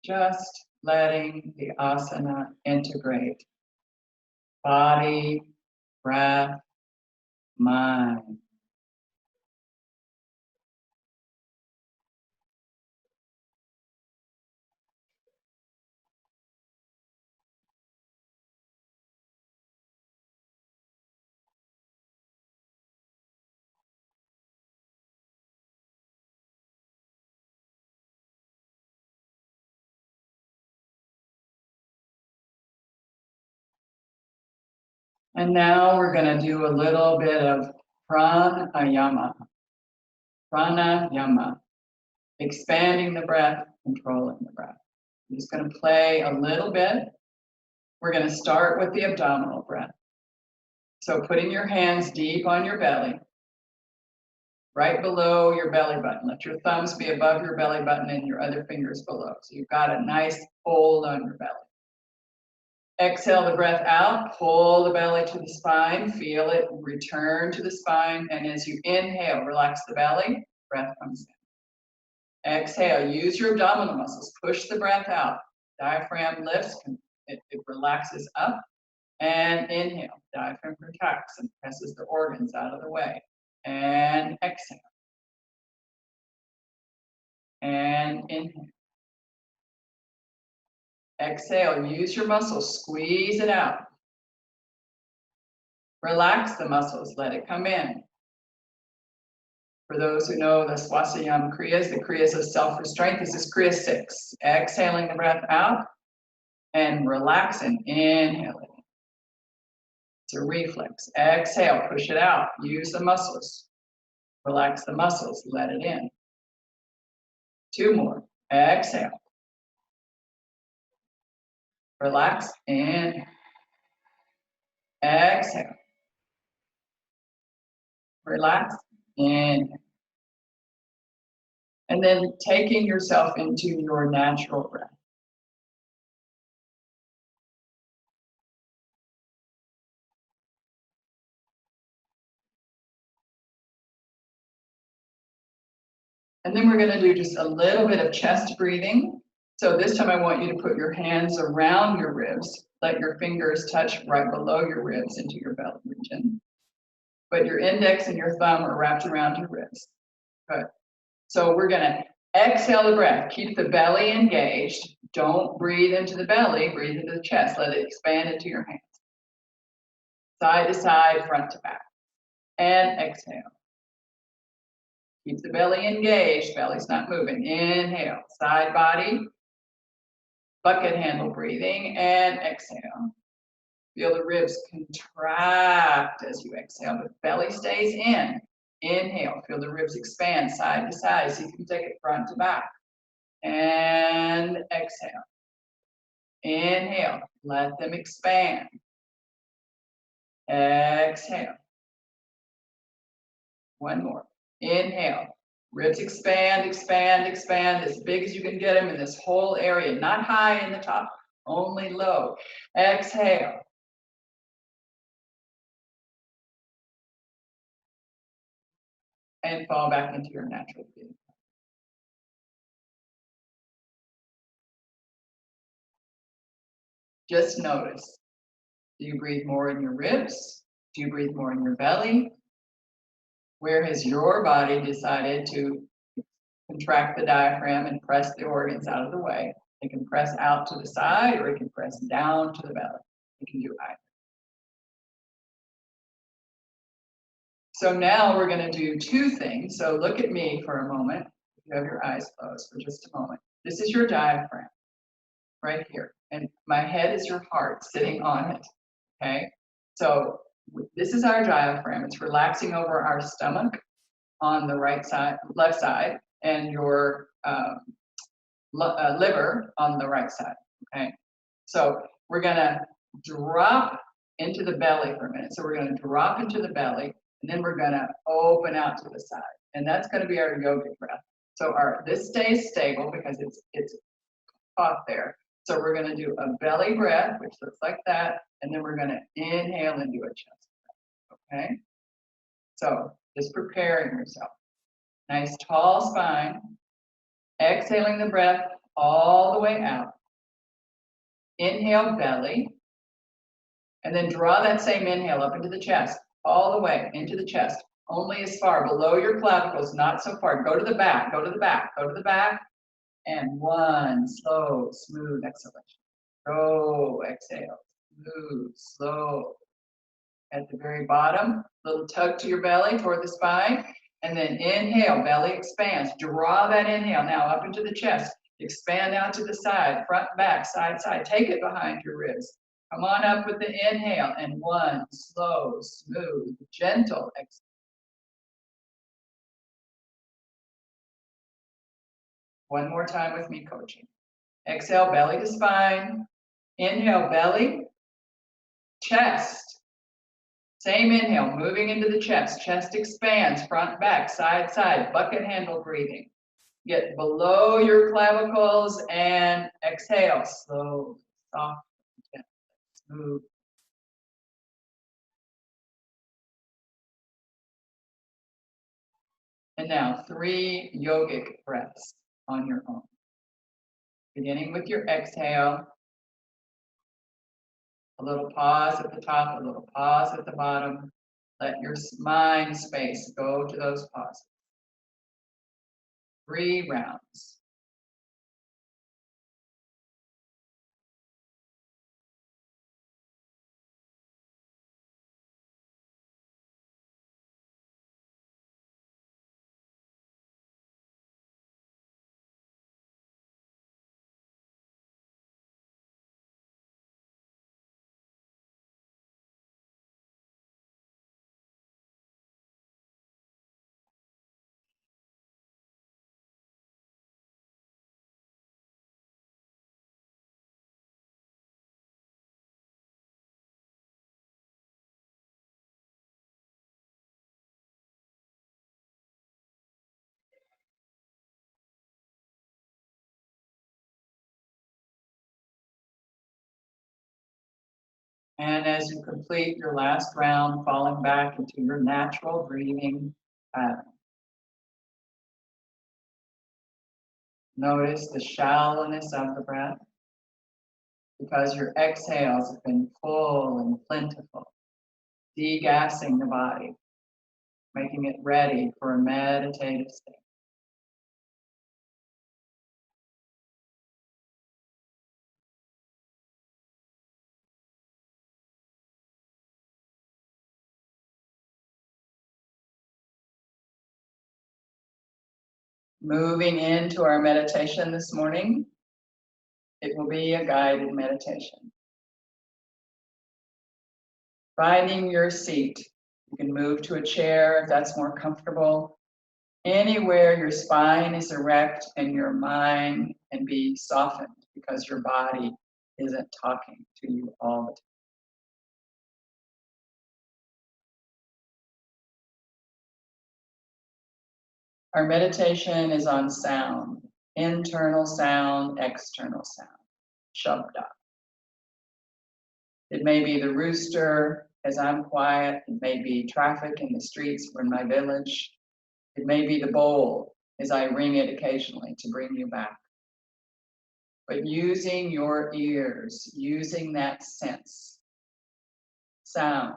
S1: Just letting the asana integrate. Body, breath, mind. And now we're going to do a little bit of pranayama. Pranayama. Expanding the breath, controlling the breath. I'm just going to play a little bit. We're going to start with the abdominal breath. So putting your hands deep on your belly, right below your belly button. Let your thumbs be above your belly button and your other fingers below. So you've got a nice fold on your belly. Exhale the breath out, pull the belly to the spine, feel it return to the spine. And as you inhale, relax the belly, breath comes in. Exhale, use your abdominal muscles, push the breath out. Diaphragm lifts, it relaxes up. And inhale, diaphragm contracts and presses the organs out of the way. And exhale. And inhale. Exhale, use your muscles, squeeze it out. Relax the muscles, let it come in. For those who know the Swasayam Kriyas, the Kriyas of self-restraint, this is Kriya 6. Exhaling the breath out and relaxing, inhaling. It's a reflex. Exhale, push it out, use the muscles. Relax the muscles, let it in. 2 more. Exhale. Relax, in. Exhale. Relax, in. And then taking yourself into your natural breath. And then we're going to do just a little bit of chest breathing. So this time I want you to put your hands around your ribs. Let your fingers touch right below your ribs into your belly region. But your index and your thumb are wrapped around your ribs. Good. So we're going to exhale the breath. Keep the belly engaged. Don't breathe into the belly. Breathe into the chest. Let it expand into your hands. Side to side, front to back. And exhale. Keep the belly engaged. Belly's not moving. Inhale. Side body. Bucket handle breathing. And exhale. Feel the ribs contract as you exhale, but belly stays in. Inhale, feel the ribs expand side to side so you can take it front to back. And exhale. Inhale, let them expand. Exhale. 1 more. Inhale, ribs expand, expand, expand, as big as you can get them in this whole area, not high in the top, only low. Exhale. And fall back into your natural breathing. Just notice. Do you breathe more in your ribs? Do you breathe more in your belly? Where has your body decided to contract the diaphragm and press the organs out of the way? It can press out to the side or it can press down to the belly. You can do either. So now we're going to do two things. So look at me for a moment. You have your eyes closed for just a moment. This is your diaphragm right here. And my head is your heart sitting on it. Okay? So this is our diaphragm. It's relaxing over our stomach on the right side, left side, and your liver on the right side. Okay? So we're going to drop into the belly for a minute. So we're going to drop into the belly, and then we're going to open out to the side. And that's going to be our yogic breath. So this stays stable because it's caught there. So we're going to do a belly breath, which looks like that, and then we're going to inhale and do a chest breath. Okay? So just preparing yourself. Nice tall spine. Exhaling the breath all the way out. Inhale, belly. And then draw that same inhale up into the chest, all the way into the chest. Only as far below your clavicles, not so far. Go to the back, go to the back, go to the back. And one, slow, smooth exhalation. Go, exhale, smooth, slow. At the very bottom, little tug to your belly toward the spine. And then inhale, belly expands. Draw that inhale now up into the chest. Expand out to the side, front, back, side, side. Take it behind your ribs. Come on up with the inhale. And one, slow, smooth, gentle exhale. One more time with me coaching. Exhale, belly to spine. Inhale, belly, chest. Same inhale, moving into the chest. Chest expands, front, back, side, side. Bucket handle breathing. Get below your clavicles and exhale. Slow, soft, gentle, smooth. And now 3 yogic breaths on your own. Beginning with your exhale. A little pause at the top, a little pause at the bottom. Let your mind space go to those pauses. 3 rounds. And as you complete your last round, falling back into your natural breathing pattern. Notice the shallowness of the breath because your exhales have been full and plentiful, degassing the body, making it ready for a meditative state. Moving into our meditation this morning, it will be a guided meditation. Finding your seat. You can move to a chair if that's more comfortable. Anywhere your spine is erect and your mind can be softened because your body isn't talking to you all the time. Our meditation is on sound, internal sound, external sound, shabda. It may be the rooster as I'm quiet. It may be traffic in the streets or in my village. It may be the bowl as I ring it occasionally to bring you back. but using your ears, using that sense. Sound.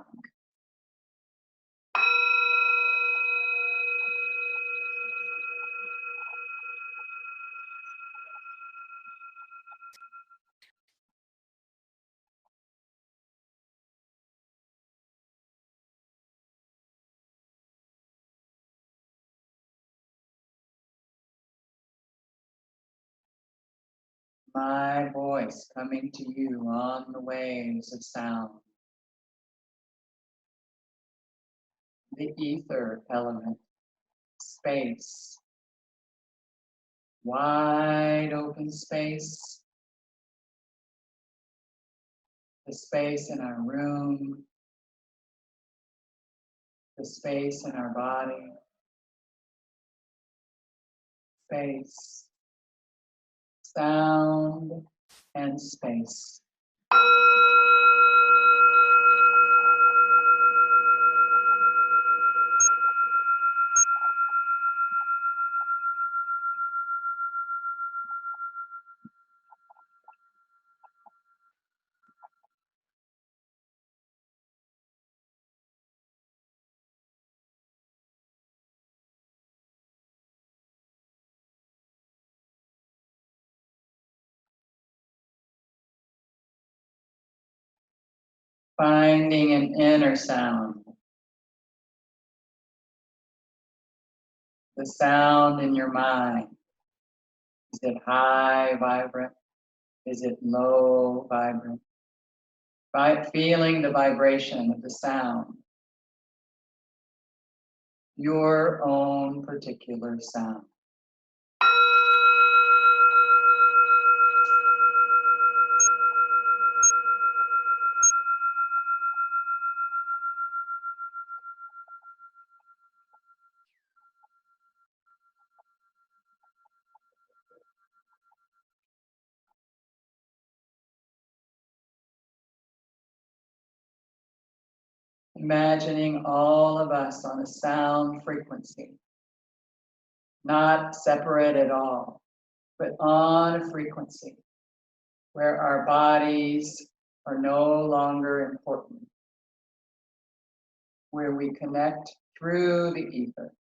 S1: My voice coming to you on the waves of sound. The ether element, space, wide open space, the space in our room, the space in our body, space, sound, and space. Finding an inner sound. The sound in your mind. Is it high vibrant? Is it low vibrant? By feeling the vibration of the sound. Your own particular sound. Imagining all of us on a sound frequency, not separate at all, but on a frequency where our bodies are no longer important, where we connect through the ether.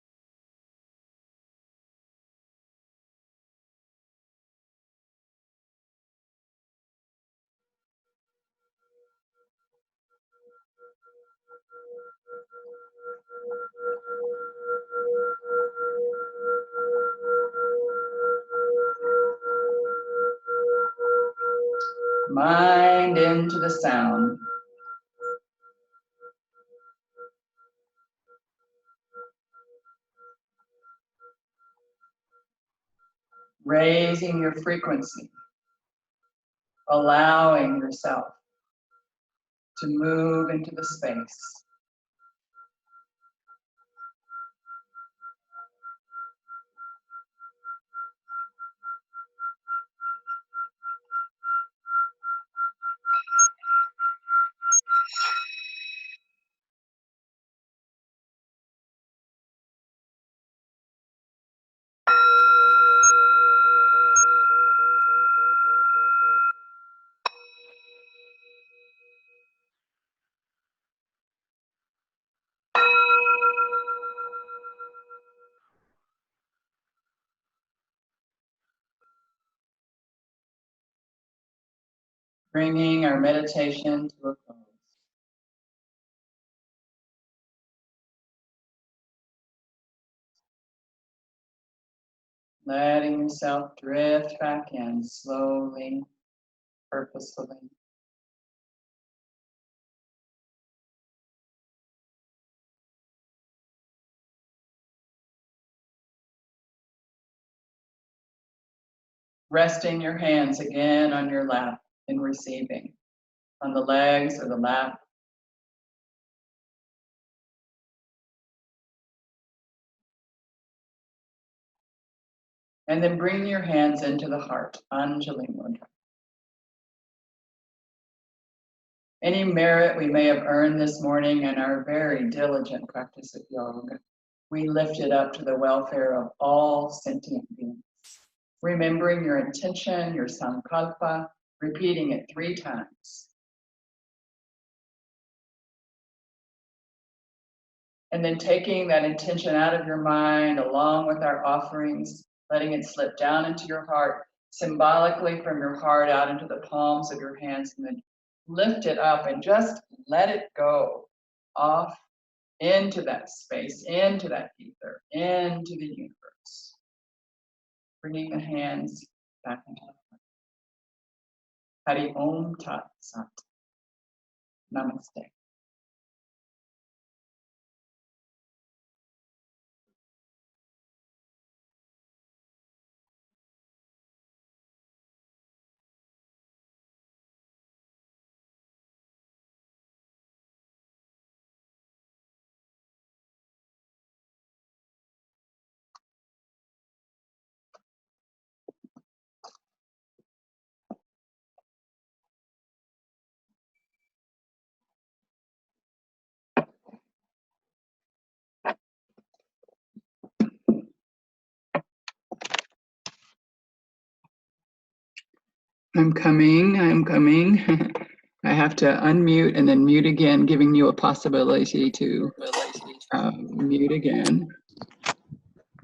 S1: Mind into the sound. Raising your frequency, allowing yourself to move into the space. Bringing our meditation to a close. Letting yourself drift back in slowly, purposefully. Resting your hands again on your lap in receiving, on the legs or the lap. And then bring your hands into the heart, Anjali Mudra. Any merit we may have earned this morning in our very diligent practice of yoga, we lift it up to the welfare of all sentient beings. remembering your intention, your sankalpa, repeating it 3 times. And then taking that intention out of your mind along with our offerings, letting it slip down into your heart, symbolically from your heart out into the palms of your hands, and then lift it up and just let it go off into that space, into that ether, into the universe. Bringing the hands back into the heart. Hari Om Tat Sat. Namaste. I'm coming. I have to unmute and then mute again, giving you a possibility to mute again.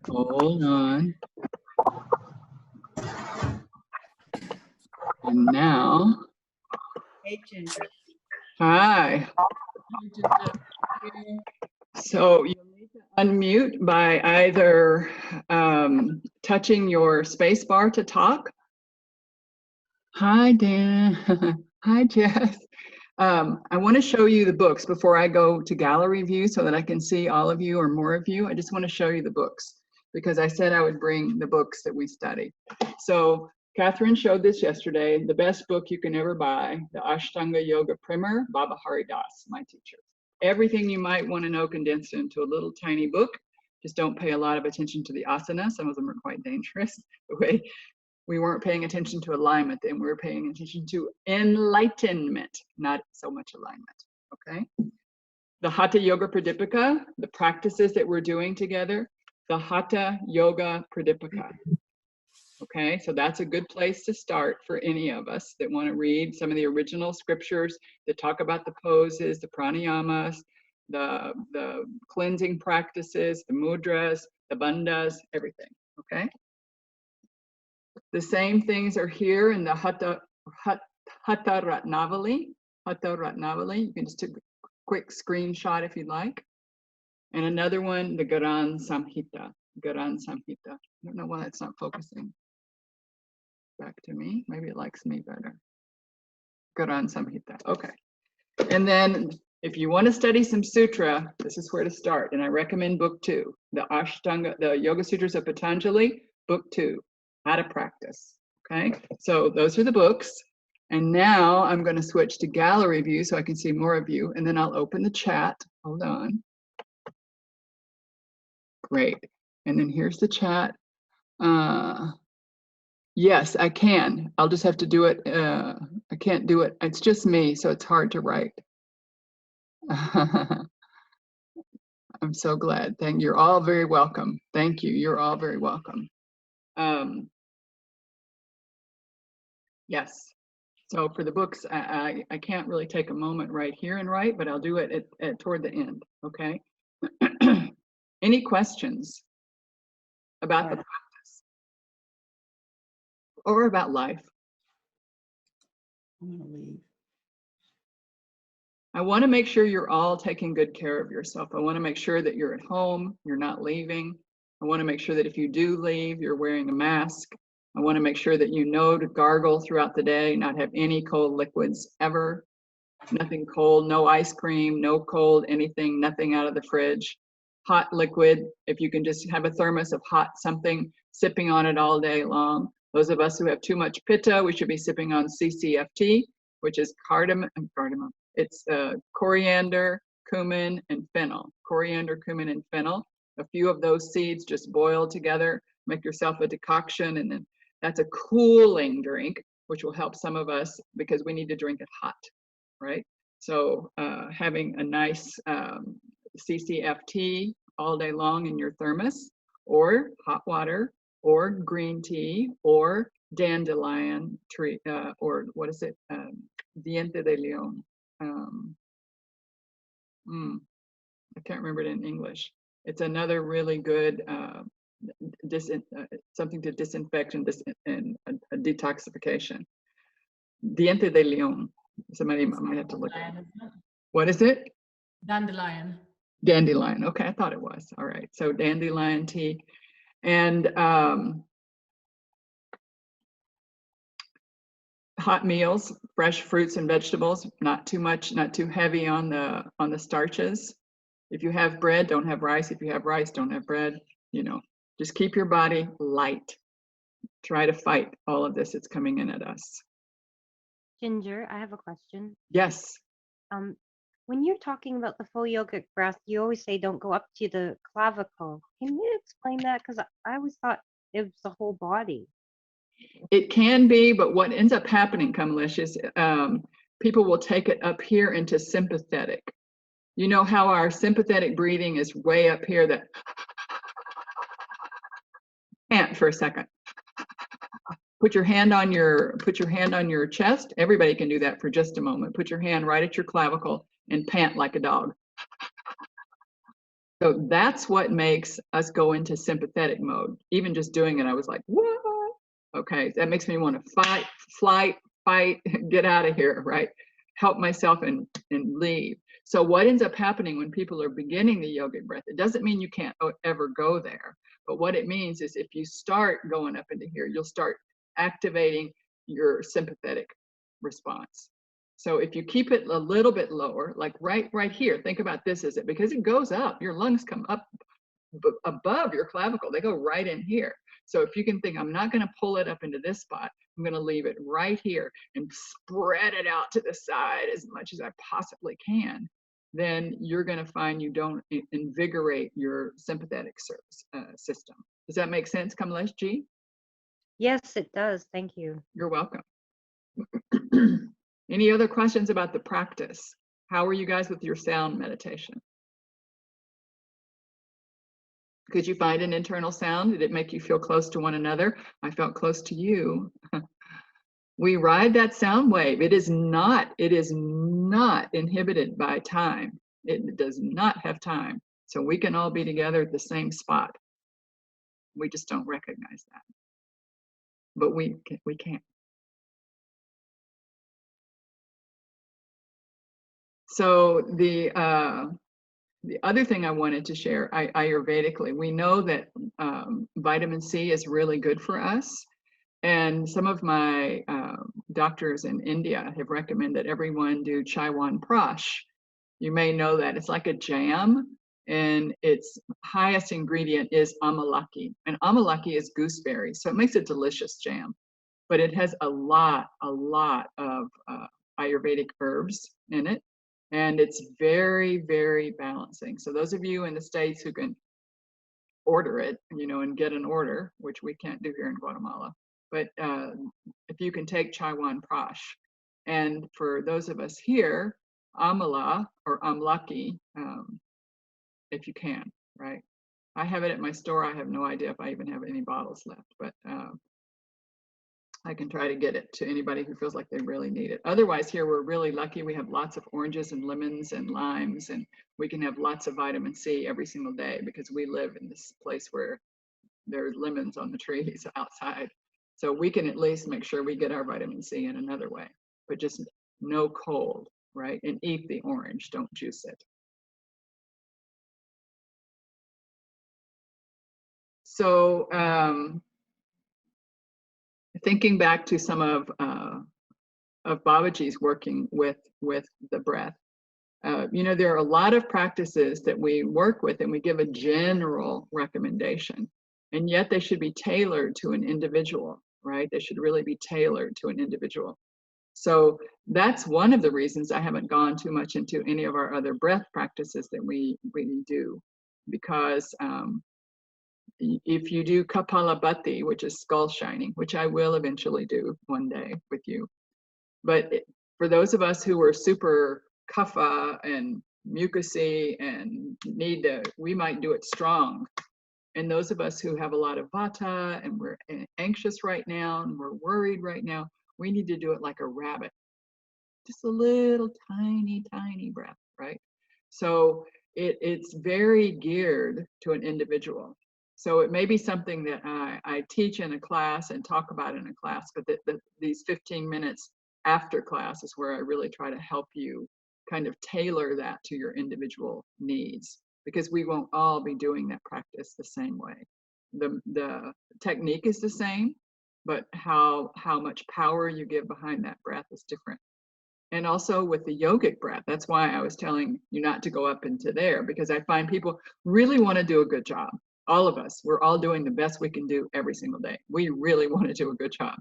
S1: Hold on. And now.
S2: Hey, Ginger.
S1: Hi. So you need to unmute by either touching your space bar to talk. Hi, Dan. Hi, Jess. I want to show you the books before I go to gallery view so that I can see all of you or more of you. I just want to show you the books because I said I would bring the books that we study. So Catherine showed this yesterday, the best book you can ever buy, the Ashtanga Yoga Primer, Baba Haridas, my teacher. Everything you might want to know condensed into a little tiny book. Just don't pay a lot of attention to the asanas. Some of them are quite dangerous. We weren't paying attention to alignment, then we were paying attention to enlightenment, not so much alignment, okay? The Hatha Yoga Pradipika, the practices that we're doing together, the Hatha Yoga Pradipika, okay? So that's a good place to start for any of us that want to read some of the original scriptures that talk about the poses, the pranayamas, the cleansing practices, the mudras, the bandhas, everything, okay? The same things are here in the Hata Ratnavali. Hata Ratnavali. You can just take a quick screenshot if you'd like. And another one, the Garan Samhita. Garan Samhita. I don't know why it's not focusing. Back to me. Maybe it likes me better. Garan Samhita. Okay. And then if you want to study some sutra, this is where to start. And I recommend book 2, the Ashtanga, the Yoga Sutras of Patanjali, book 2. How to practice, okay? So those are the books. And now I'm going to switch to gallery view so I can see more of you. And then I'll open the chat. Hold on. Great. And then here's the chat. Yes, I can. I'll just have to do it. I can't do it. It's just me, so it's hard to write. I'm so glad. You're all very welcome. Thank you. You're all very welcome. Yes. So for the books, I can't really take a moment right here and write, but I'll do it toward the end, okay? Any questions about the practice or about life?
S2: I'm gonna leave.
S1: I want to make sure you're all taking good care of yourself. I want to make sure that you're at home, you're not leaving. I want to make sure that if you do leave, you're wearing a mask. I want to make sure that you know to gargle throughout the day, not have any cold liquids ever. Nothing cold, no ice cream, no cold anything, nothing out of the fridge. Hot liquid, if you can just have a thermos of hot something, sipping on it all day long. Those of us who have too much pitta, we should be sipping on CCFT, which is cardamom. It's coriander, cumin, and fennel. Coriander, cumin, and fennel. A few of those seeds just boil together, make yourself a decoction, and then that's a cooling drink, which will help some of us because we need to drink it hot, right? So having a nice CCFT all day long in your thermos, or hot water, or green tea, or dandelion tree, or what is it? Diente de león. I can't remember it in English. It's another really good something to disinfect and a detoxification. Diente de león. Somebody might have to look at it. What is it?
S3: Dandelion.
S1: Dandelion. Okay, I thought it was. All right. So dandelion tea. And hot meals, fresh fruits and vegetables, not too much, not too heavy on the starches. If you have bread, don't have rice. If you have rice, don't have bread. You know, just keep your body light. Try to fight all of this that's coming in at us.
S4: Ginger, I have a question.
S1: Yes.
S4: When you're talking about the full yogic breath, you always say don't go up to the clavicle. Can you explain that? Because I always thought it was the whole body.
S1: It can be, but what ends up happening, Kamalesh, is people will take it up here into sympathetic. You know how our sympathetic breathing is way up here, that pant for a second. Put your hand on your chest. Everybody can do that for just a moment. Put your hand right at your clavicle and pant like a dog. So that's what makes us go into sympathetic mode. Even just doing it, I was like, what? Okay, that makes me want to fight, get out of here, right? Help myself and leave. So what ends up happening when people are beginning the yogic breath, it doesn't mean you can't ever go there. But what it means is if you start going up into here, you'll start activating your sympathetic response. So if you keep it a little bit lower, like right here, think about this as it, because it goes up, your lungs come up above your clavicle, they go right in here. So if you can think, I'm not going to pull it up into this spot, I'm going to leave it right here and spread it out to the side as much as I possibly can, then you're going to find you don't invigorate your sympathetic system. Does that make sense, Kamalesh G?
S4: Yes, it does. Thank you.
S1: You're welcome. Any other questions about the practice? How are you guys with your sound meditation? Could you find an internal sound? Did it make you feel close to one another? I felt close to you. We ride that sound wave. It is not inhibited by time. It does not have time. So we can all be together at the same spot. We just don't recognize that. But we can. So the other thing I wanted to share, Ayurvedically, we know that vitamin C is really good for us. And some of my doctors in India have recommended everyone do Chaiwan Prash. You may know that. It's like a jam, and its highest ingredient is amalaki. And amalaki is gooseberry, so it makes a delicious jam. But it has a lot of Ayurvedic herbs in it. And it's very, very balancing. So those of you in the States who can order it, you know, and get an order, which we can't do here in Guatemala, but if you can take Chaiwan Prash. And for those of us here, amala or amlaki, if you can, right? I have it at my store. I have no idea if I even have any bottles left, but I can try to get it to anybody who feels like they really need it. Otherwise, here we're really lucky. We have lots of oranges and lemons and limes, and we can have lots of vitamin C every single day because we live in this place where there's lemons on the trees outside. So we can at least make sure we get our vitamin C in another way, but just no cold, right? And eat the orange, don't juice it. So, thinking back to some of Babaji's working with the breath, you know, there are a lot of practices that we work with and we give a general recommendation, and yet they should be tailored to an individual, right? They should really be tailored to an individual. So that's one of the reasons I haven't gone too much into any of our other breath practices that we do, because if you do Kapalabhati, which is skull shining, which I will eventually do one day with you, but for those of us who are super kapha and mucousy and we might do it strong, And those of us who have a lot of Vata and we're anxious right now and we're worried right now, we need to do it like a rabbit. Just a little tiny, tiny breath, right? So it's very geared to an individual. So it may be something that I teach in a class and talk about in a class, but these 15 minutes after class is where I really try to help you kind of tailor that to your individual needs, because we won't all be doing that practice the same way. The technique is the same, but how much power you give behind that breath is different. And also with the yogic breath, that's why I was telling you not to go up into there, because I find people really want to do a good job. All of us, we're all doing the best we can do every single day. We really want to do a good job.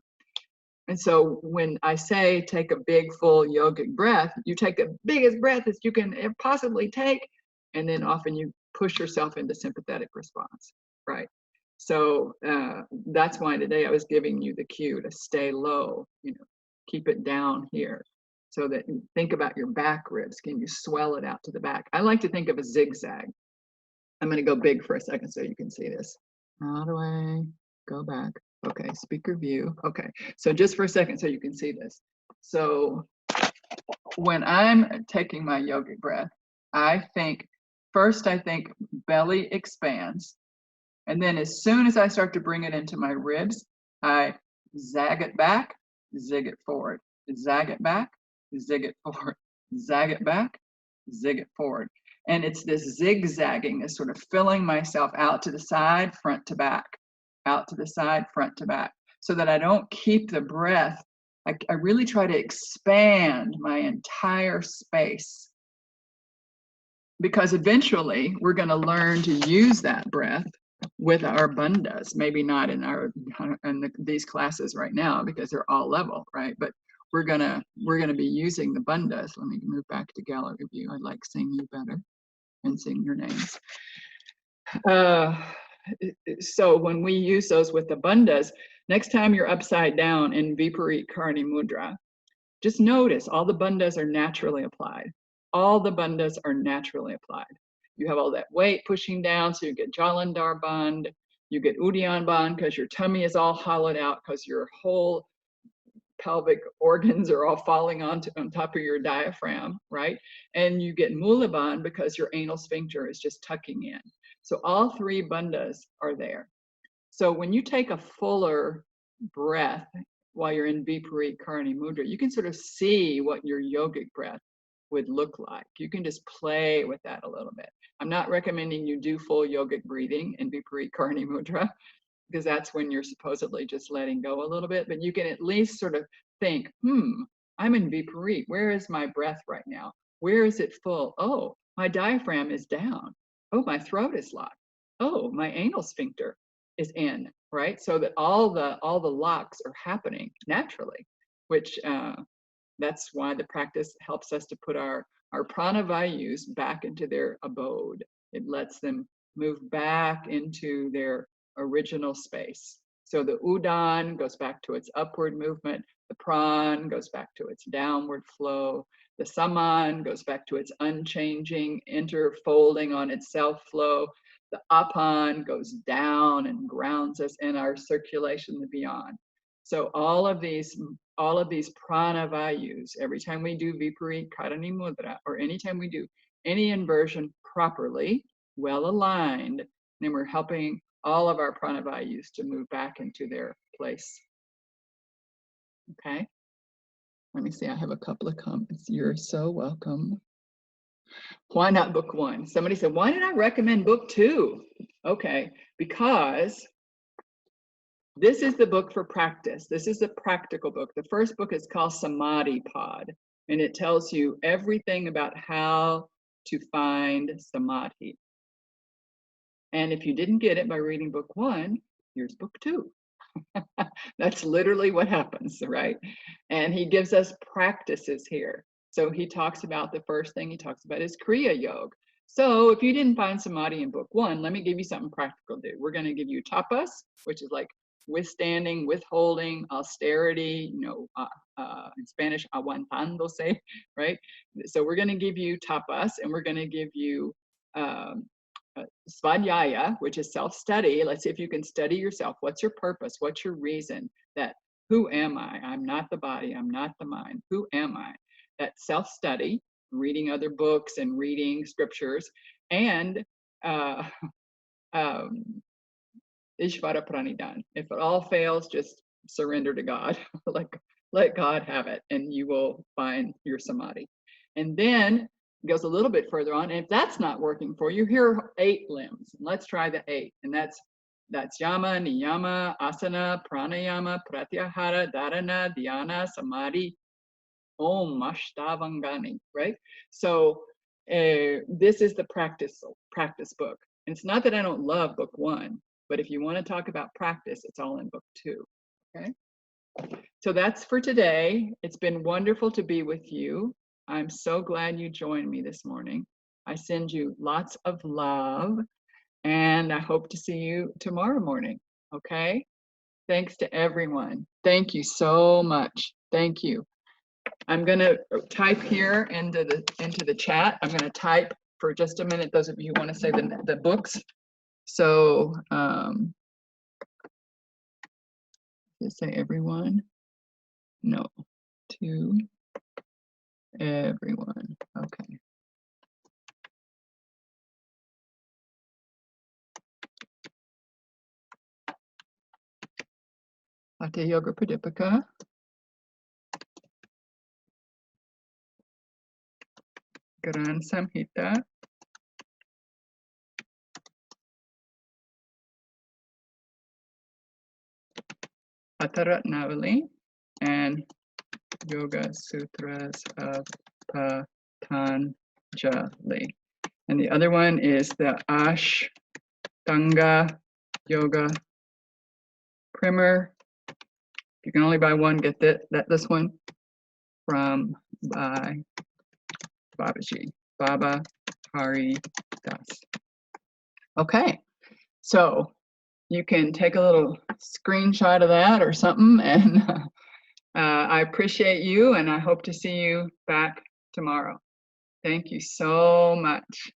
S1: And so when I say take a big, full yogic breath, you take the biggest breath that you can possibly take, and then often you push yourself into sympathetic response, right? So that's why today I was giving you the cue to stay low, keep it down here. So that you think about your back ribs. Can you swell it out to the back? I like to think of a zigzag. I'm going to go big for a second so you can see this. All the way, go back. Okay, speaker view. Okay, so just for a second so you can see this. So when I'm taking my yogic breath, I think belly expands. And then as soon as I start to bring it into my ribs, I zag it back, zig it forward, zag it back, zig it forward, zag it back, zig it forward. And it's this zigzagging, this sort of filling myself out to the side, front to back, out to the side, front to back, so that I don't keep the breath. I really try to expand my entire space, because eventually we're going to learn to use that breath with our bandhas. Maybe not in these classes right now because they're all level, right? But we're gonna be using the bandhas. Let me move back to gallery view. I like seeing you better and seeing your names. So when we use those with the bandhas, next time you're upside down in Viparit Karni Mudra, just notice all the bandhas are naturally applied. All the bandhas are naturally applied. You have all that weight pushing down, so you get Jalandhar Bandh, you get Uddiyana Bandh because your tummy is all hollowed out because your whole pelvic organs are all falling on top of your diaphragm, right? And you get Mula Bandh because your anal sphincter is just tucking in. So all three bandhas are there. So when you take a fuller breath while you're in Viparit Karni Mudra, you can sort of see what your yogic breath would look like. You can just play with that a little bit. I'm not recommending you do full yogic breathing in Viparit Karni Mudra, because that's when you're supposedly just letting go a little bit, but you can at least sort of think, I'm in Viparit. Where is my breath right now? Where is it full? Oh, my diaphragm is down. Oh, my throat is locked. Oh, my anal sphincter is in, right? So that all the locks are happening naturally, which that's why the practice helps us to put our pranavayus back into their abode. It lets them move back into their original space. So the udan goes back to its upward movement, the pran goes back to its downward flow, the saman goes back to its unchanging, interfolding on itself flow, the apan goes down and grounds us in our circulation and beyond. So all of these pranavayus, every time we do Viparit Karani Mudra, or anytime we do any inversion properly, well aligned, then we're helping all of our pranavayus to move back into their place. Okay, let me see, I have a couple of comments. You're so welcome. Why not book one? Somebody said, why did I recommend book two? Okay, because this is the book for practice. This is the practical book. The first book is called Samadhi Pod, and it tells you everything about how to find samadhi. And if you didn't get it by reading book one, here's book two. That's literally what happens, right? And he gives us practices here. So he talks about, the first thing he talks about is Kriya Yoga. So if you didn't find samadhi in book one, let me give you something practical to do. We're going to give you tapas, which is like withstanding, withholding, austerity, in Spanish, aguantándose, right? So we're going to give you tapas, and we're going to give you Svadhyaya, which is self-study. Let's see if you can study yourself. What's your purpose? What's your reason? That who am I? I'm not the body. I'm not the mind. Who am I? That self-study, reading other books and reading scriptures, and Ishvara Pranidan. If it all fails, just surrender to God. Let God have it, and you will find your samadhi. And then it goes a little bit further on. And if that's not working for you, here are 8 limbs. And let's try the 8. And that's yama, niyama, asana, pranayama, pratyahara, dharana, dhyana, samadhi, om, ashtavangani, right? So this is the practice book. And it's not that I don't love book 1, but if you want to talk about practice, it's all in book 2, okay? So that's for today. It's been wonderful to be with you. I'm so glad you joined me this morning. I send you lots of love, and I hope to see you tomorrow morning, okay? Thanks to everyone. Thank you so much. Thank you. I'm gonna type here into the chat. I'm gonna type for just a minute, those of you who want to say the books. So just say everyone. No, to everyone. Okay. Hata Yoga Pradipika. Gran Samhita. Hata Ratnavali. And Yoga Sutras of Patanjali. And the other one is the Ashtanga Yoga Primer. You can only buy one, get this one from by Babaji, Baba Hari Das. Okay, so you can take a little screenshot of that or something, and I appreciate you, and I hope to see you back tomorrow. Thank you so much.